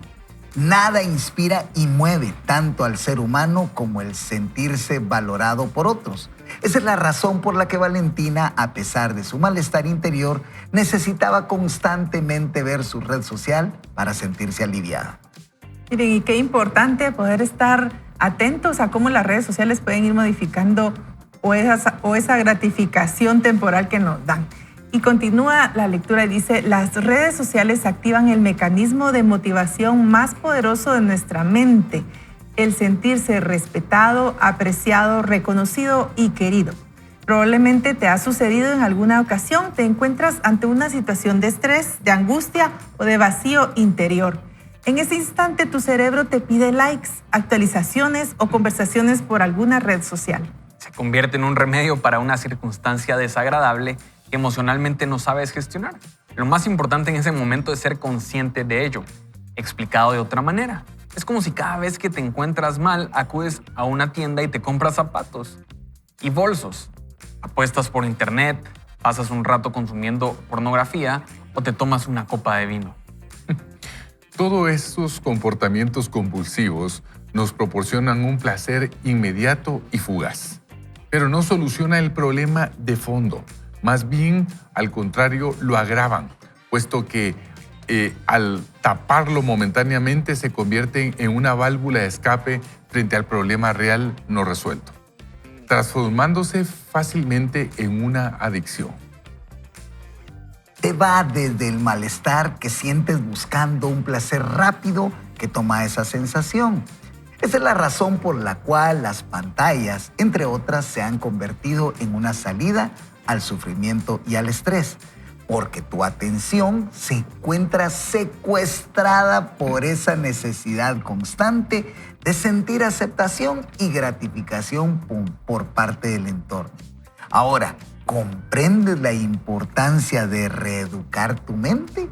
Nada inspira y mueve tanto al ser humano como el sentirse valorado por otros. Esa es la razón por la que Valentina, a pesar de su malestar interior, necesitaba constantemente ver su red social para sentirse aliviada. Miren, y qué importante poder estar atentos a cómo las redes sociales pueden ir modificando o esa gratificación temporal que nos dan. Y continúa la lectura y dice, las redes sociales activan el mecanismo de motivación más poderoso de nuestra mente, el sentirse respetado, apreciado, reconocido y querido. Probablemente te ha sucedido en alguna ocasión, te encuentras ante una situación de estrés, de angustia o de vacío interior. En ese instante tu cerebro te pide likes, actualizaciones o conversaciones por alguna red social. Se convierte en un remedio para una circunstancia desagradable que emocionalmente no sabes gestionar. Lo más importante en ese momento es ser consciente de ello. Explicado de otra manera, es como si cada vez que te encuentras mal acudes a una tienda y te compras zapatos y bolsos, apuestas por internet, pasas un rato consumiendo pornografía o te tomas una copa de vino. Todos esos comportamientos compulsivos nos proporcionan un placer inmediato y fugaz, pero no soluciona el problema de fondo. Más bien, al contrario, lo agravan, puesto que al taparlo momentáneamente se convierten en una válvula de escape frente al problema real no resuelto, transformándose fácilmente en una adicción. Te va desde el malestar que sientes buscando un placer rápido que toma esa sensación. Esa es la razón por la cual las pantallas, entre otras, se han convertido en una salida al sufrimiento y al estrés, porque tu atención se encuentra secuestrada por esa necesidad constante de sentir aceptación y gratificación por parte del entorno. Ahora, ¿comprendes la importancia de reeducar tu mente?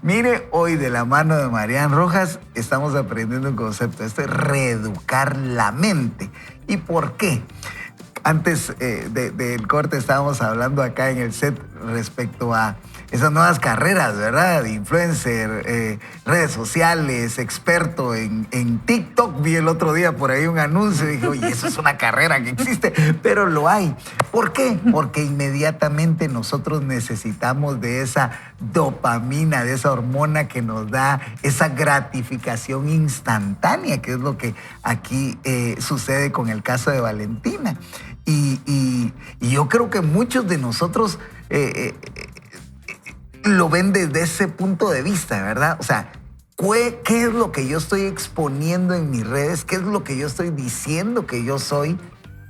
Mire, hoy de la mano de Marian Rojas estamos aprendiendo un concepto, esto es reeducar la mente. ¿Y por qué? Antes del corte estábamos hablando acá en el set respecto a esas nuevas carreras, ¿verdad? De influencer, redes sociales, experto en TikTok. Vi el otro día por ahí un anuncio y dije, oye, eso es una carrera que existe, pero lo hay. ¿Por qué? Porque inmediatamente nosotros necesitamos de esa dopamina, de esa hormona que nos da esa gratificación instantánea, que es lo que aquí sucede con el caso de Valentina. Y yo creo que muchos de nosotros lo ven desde ese punto de vista, ¿verdad? O sea, ¿qué es lo que yo estoy exponiendo en mis redes? ¿Qué es lo que yo estoy diciendo que yo soy?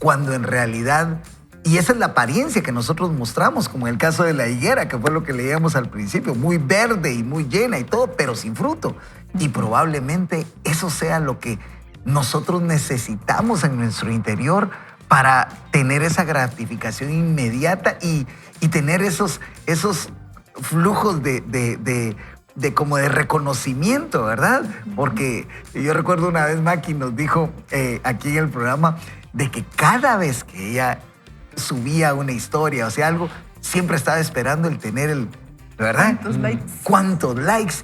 Cuando en realidad, y esa es la apariencia que nosotros mostramos, como en el caso de la higuera, que fue lo que leíamos al principio, muy verde y muy llena y todo, pero sin fruto. Y probablemente eso sea lo que nosotros necesitamos en nuestro interior para tener esa gratificación inmediata y tener esos flujos de como de reconocimiento, ¿verdad? Porque yo recuerdo una vez Maki nos dijo aquí en el programa de que cada vez que ella subía una historia o sea algo, siempre estaba esperando el tener el, ¿verdad? ¿Cuántos likes? ¿Cuántos likes?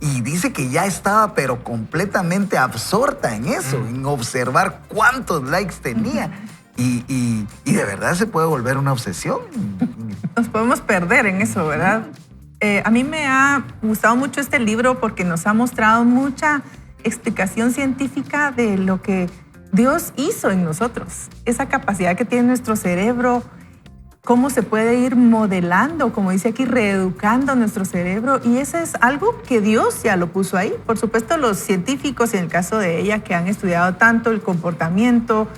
Y dice que ya estaba pero completamente absorta en eso, en observar cuántos likes tenía. Y de verdad se puede volver una obsesión. Nos podemos perder en eso, ¿verdad? A mí me ha gustado mucho este libro porque nos ha mostrado mucha explicación científica de lo que Dios hizo en nosotros. Esa capacidad que tiene nuestro cerebro, cómo se puede ir modelando, como dice aquí, reeducando nuestro cerebro. Y eso es algo que Dios ya lo puso ahí. Por supuesto, los científicos, en el caso de ella, que han estudiado tanto el comportamiento,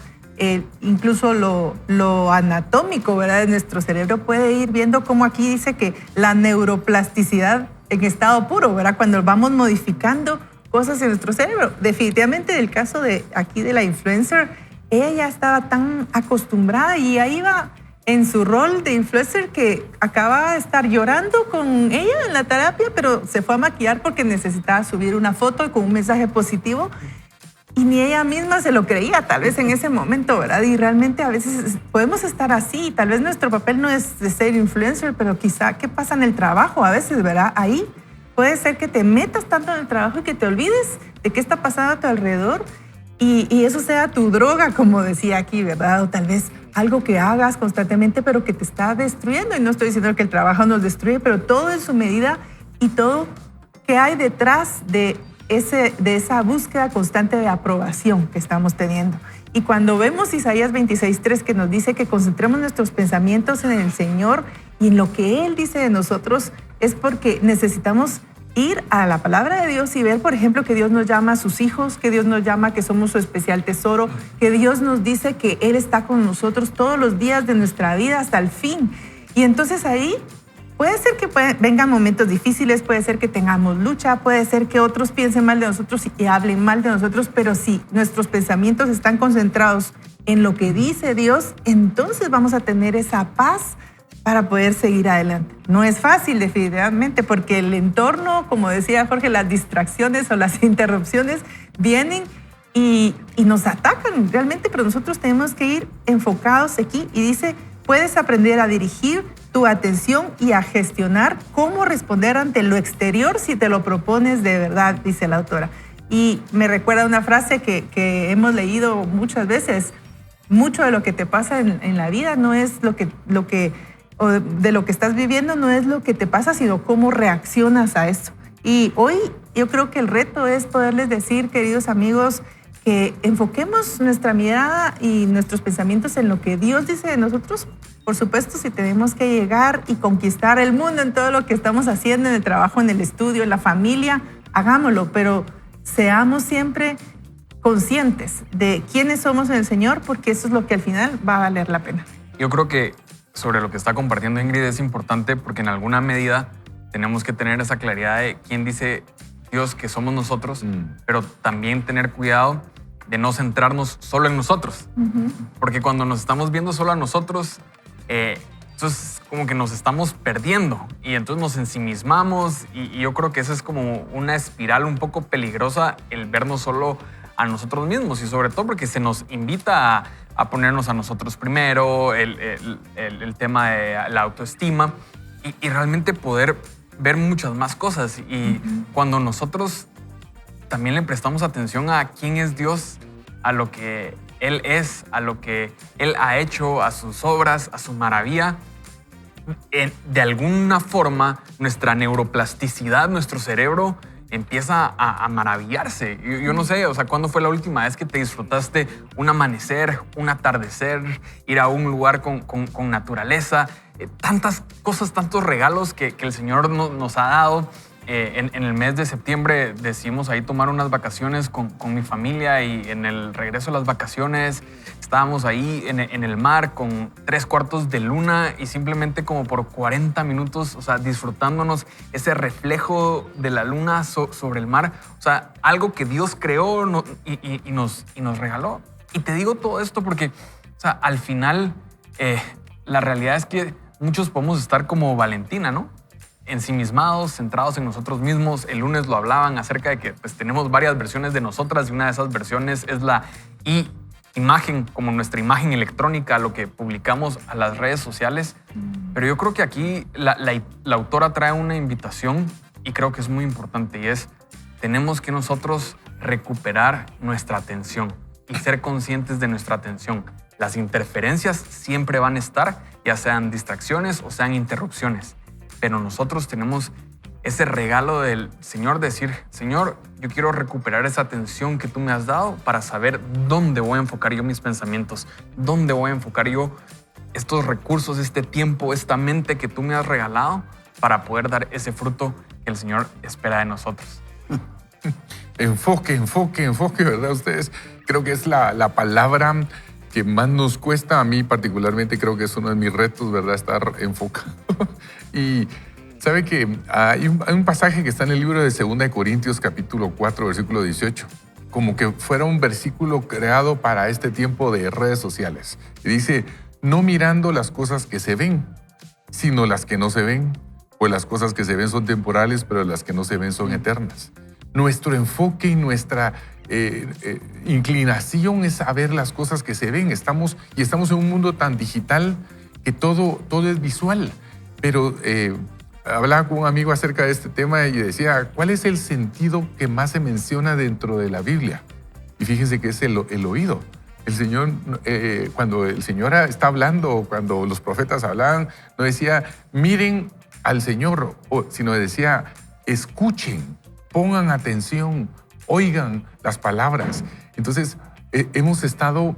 incluso lo anatómico, ¿verdad? De nuestro cerebro, puede ir viendo cómo aquí dice que la neuroplasticidad en estado puro, ¿verdad? Cuando vamos modificando cosas en nuestro cerebro. Definitivamente, en el caso de aquí de la influencer, ella ya estaba tan acostumbrada y ahí va en su rol de influencer que acababa de estar llorando con ella en la terapia, pero se fue a maquillar porque necesitaba subir una foto con un mensaje positivo. y ni ella misma se lo creía tal vez en ese momento, ¿verdad? Y realmente a veces podemos estar así, tal vez nuestro papel no es de ser influencer, pero quizá qué pasa en el trabajo a veces, ¿verdad? Ahí puede ser que te metas tanto en el trabajo y que te olvides de qué está pasando a tu alrededor y eso sea tu droga, como decía aquí, ¿verdad? O tal vez algo que hagas constantemente, pero que te está destruyendo. Y no estoy diciendo que el trabajo nos destruye, pero todo en su medida y todo que hay detrás de esa búsqueda constante de aprobación que estamos teniendo. Y cuando vemos Isaías 26:3 que nos dice que concentremos nuestros pensamientos en el Señor y en lo que Él dice de nosotros, es porque necesitamos ir a la palabra de Dios y ver, por ejemplo, que Dios nos llama a sus hijos, que Dios nos llama que somos su especial tesoro, que Dios nos dice que Él está con nosotros todos los días de nuestra vida hasta el fin. Y entonces ahí puede ser que vengan momentos difíciles, puede ser que tengamos lucha, puede ser que otros piensen mal de nosotros y hablen mal de nosotros, pero si nuestros pensamientos están concentrados en lo que dice Dios, entonces vamos a tener esa paz para poder seguir adelante. No es fácil definitivamente porque el entorno, como decía Jorge, las distracciones o las interrupciones vienen y nos atacan realmente, pero nosotros tenemos que ir enfocados aquí y dice, puedes aprender a dirigir tu atención y a gestionar cómo responder ante lo exterior si te lo propones de verdad, dice la autora. Y me recuerda una frase que hemos leído muchas veces, mucho de lo que te pasa en la vida no es o de lo que estás viviendo no es lo que te pasa, sino cómo reaccionas a eso. Y hoy yo creo que el reto es poderles decir, queridos amigos, que enfoquemos nuestra mirada y nuestros pensamientos en lo que Dios dice de nosotros. Por supuesto, si tenemos que llegar y conquistar el mundo en todo lo que estamos haciendo, en el trabajo, en el estudio, en la familia, hagámoslo, pero seamos siempre conscientes de quiénes somos en el Señor, porque eso es lo que al final va a valer la pena. Yo creo que sobre lo que está compartiendo Ingrid es importante porque en alguna medida tenemos que tener esa claridad de quién dice Dios que somos nosotros, pero también tener cuidado de no centrarnos solo en nosotros. Porque cuando nos estamos viendo solo a nosotros, entonces como que nos estamos perdiendo y entonces nos ensimismamos y yo creo que esa es como una espiral un poco peligrosa, el vernos solo a nosotros mismos y sobre todo porque se nos invita a ponernos a nosotros primero, el tema de la autoestima y realmente poder ver muchas más cosas. Y cuando nosotros también le prestamos atención a quién es Dios, a lo que Él es, a lo que Él ha hecho, a sus obras, a su maravilla, de alguna forma nuestra neuroplasticidad, nuestro cerebro empieza a maravillarse. Yo no sé, o sea, ¿cuándo fue la última vez que te disfrutaste un amanecer, un atardecer, ir a un lugar con naturaleza? Tantas cosas, tantos regalos que el Señor nos ha dado. En el mes de septiembre decidimos ahí tomar unas vacaciones con mi familia y en el regreso de las vacaciones estábamos ahí en el mar con 3/4 de luna y simplemente como por 40 minutos, o sea, disfrutándonos ese reflejo de la luna sobre el mar. O sea, algo que Dios creó y nos regaló. Y te digo todo esto porque, o sea, al final la realidad es que muchos podemos estar como Valentina, ¿no? Ensimismados, centrados en nosotros mismos. El lunes lo hablaban acerca de que pues, tenemos varias versiones de nosotras y una de esas versiones es la imagen, como nuestra imagen electrónica, lo que publicamos a las redes sociales. Pero yo creo que aquí la autora trae una invitación y creo que es muy importante y es, tenemos que nosotros recuperar nuestra atención y ser conscientes de nuestra atención. Las interferencias siempre van a estar, ya sean distracciones o sean interrupciones. Pero nosotros tenemos ese regalo del Señor, decir, Señor, yo quiero recuperar esa atención que tú me has dado para saber dónde voy a enfocar yo mis pensamientos, dónde voy a enfocar yo estos recursos, este tiempo, esta mente que tú me has regalado para poder dar ese fruto que el Señor espera de nosotros. Enfoque, ¿verdad? Ustedes, creo que es la palabra que más nos cuesta. A mí particularmente creo que es uno de mis retos, ¿verdad? Estar enfocado. Y sabe que hay un pasaje que está en el libro de 2 Corintios capítulo 4, versículo 18, como que fuera un versículo creado para este tiempo de redes sociales. Y dice, no mirando las cosas que se ven, sino las que no se ven, pues las cosas que se ven son temporales, pero las que no se ven son eternas. Nuestro enfoque y nuestra inclinación es a ver las cosas que se ven. Estamos en un mundo tan digital que todo es visual. Pero hablaba con un amigo acerca de este tema y decía, ¿cuál es el sentido que más se menciona dentro de la Biblia? Y fíjense que es el oído. El Señor, cuando el Señor está hablando, o cuando los profetas hablaban, no decía, miren al Señor, sino decía, escuchen, pongan atención, oigan las palabras. Entonces, hemos estado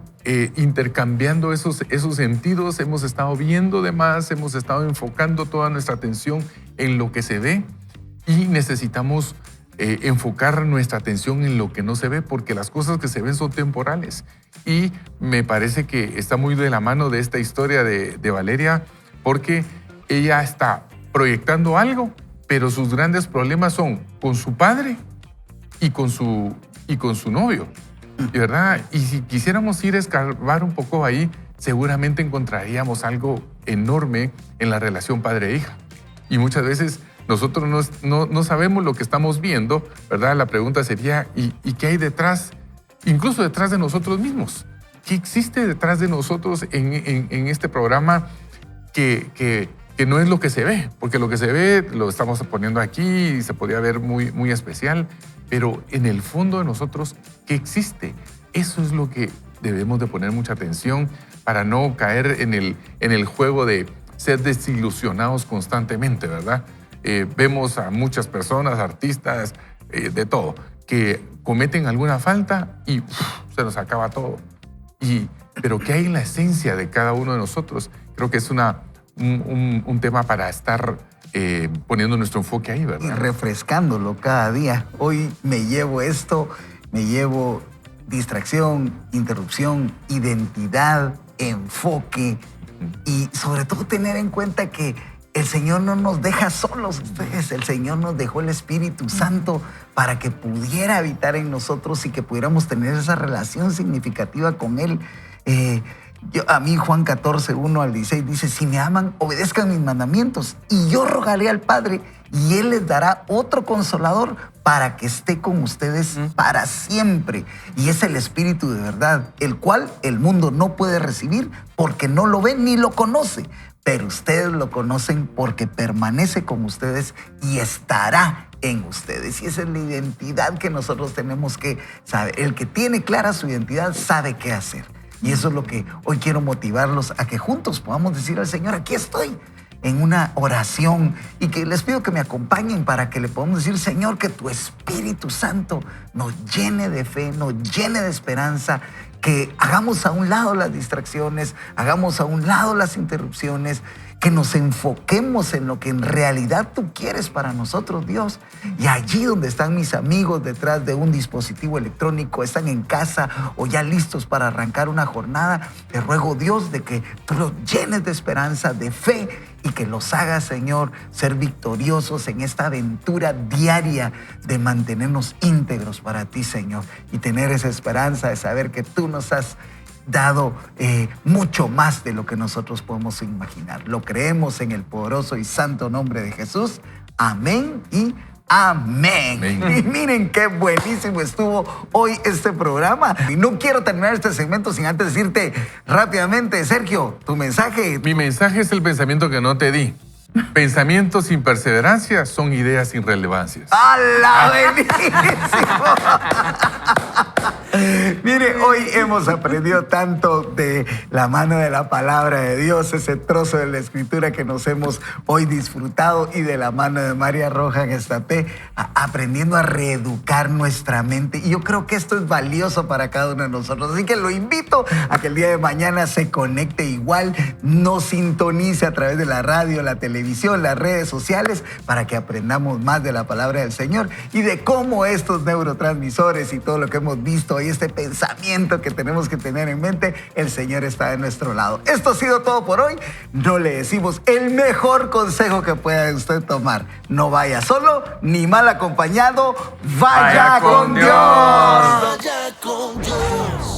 intercambiando esos sentidos, hemos estado viendo de más, hemos estado enfocando toda nuestra atención en lo que se ve y necesitamos enfocar nuestra atención en lo que no se ve, porque las cosas que se ven son temporales. Y me parece que está muy de la mano de esta historia de Valeria, porque ella está proyectando algo, pero sus grandes problemas son con su padre y con su novio, ¿verdad? Y si quisiéramos ir a escarbar un poco ahí, seguramente encontraríamos algo enorme en la relación padre-hija. Y muchas veces nosotros no sabemos lo que estamos viendo, ¿verdad? La pregunta sería, ¿y qué hay detrás? Incluso detrás de nosotros mismos. ¿Qué existe detrás de nosotros en este programa que no es lo que se ve? Porque lo que se ve lo estamos poniendo aquí y se podría ver muy, muy especial, pero en el fondo de nosotros, ¿qué existe? Eso es lo que debemos de poner mucha atención para no caer en el juego de ser desilusionados constantemente, ¿verdad? Vemos a muchas personas, artistas, de todo, que cometen alguna falta y se nos acaba todo. Pero ¿qué hay en la esencia de cada uno de nosotros? Creo que es un tema para estar poniendo nuestro enfoque ahí, ¿verdad? Y refrescándolo cada día. Hoy me llevo esto, me llevo distracción, interrupción, identidad, enfoque y sobre todo tener en cuenta que el Señor no nos deja solos ustedes. El Señor nos dejó el Espíritu Santo para que pudiera habitar en nosotros y que pudiéramos tener esa relación significativa con Él. A mí Juan 14, 1 al 16 dice, si me aman, obedezcan mis mandamientos y yo rogaré al Padre y Él les dará otro consolador para que esté con ustedes para siempre. Y es el Espíritu de verdad, el cual el mundo no puede recibir porque no lo ve ni lo conoce. Pero ustedes lo conocen porque permanece con ustedes y estará en ustedes. Y esa es la identidad que nosotros tenemos que saber. El que tiene clara su identidad sabe qué hacer. Y eso es lo que hoy quiero motivarlos a que juntos podamos decir al Señor, aquí estoy, en una oración. Y que les pido que me acompañen para que le podamos decir, Señor, que tu Espíritu Santo nos llene de fe, nos llene de esperanza, que hagamos a un lado las distracciones, hagamos a un lado las interrupciones, que nos enfoquemos en lo que en realidad tú quieres para nosotros, Dios. Y allí donde están mis amigos detrás de un dispositivo electrónico, están en casa o ya listos para arrancar una jornada, te ruego, Dios, de que tú los llenes de esperanza, de fe y que los hagas, Señor, ser victoriosos en esta aventura diaria de mantenernos íntegros para ti, Señor, y tener esa esperanza de saber que tú nos has dado mucho más de lo que nosotros podemos imaginar. Lo creemos en el poderoso y santo nombre de Jesús. Amén y amén. Amén. Y miren qué buenísimo estuvo hoy este programa. Y no quiero terminar este segmento sin antes decirte rápidamente, Sergio, tu mensaje. Mi mensaje es el pensamiento que no te di. Pensamientos sin perseverancia son ideas sin relevancias. ¡Hala, buenísimo! Mire, hoy hemos aprendido tanto de la mano de la palabra de Dios, ese trozo de la Escritura que nos hemos hoy disfrutado, y de la mano de María Roja Gestapé, aprendiendo a reeducar nuestra mente. Y yo creo que esto es valioso para cada uno de nosotros. Así que lo invito a que el día de mañana se conecte igual, nos sintonice a través de la radio, la televisión, las redes sociales, para que aprendamos más de la palabra del Señor y de cómo estos neurotransmisores y todo lo que hemos visto y este pensamiento que tenemos que tener en mente, el Señor está de nuestro lado. Esto ha sido todo por hoy. No le decimos el mejor consejo que pueda usted tomar. No vaya solo ni mal acompañado. Vaya con Dios. Vaya con Dios.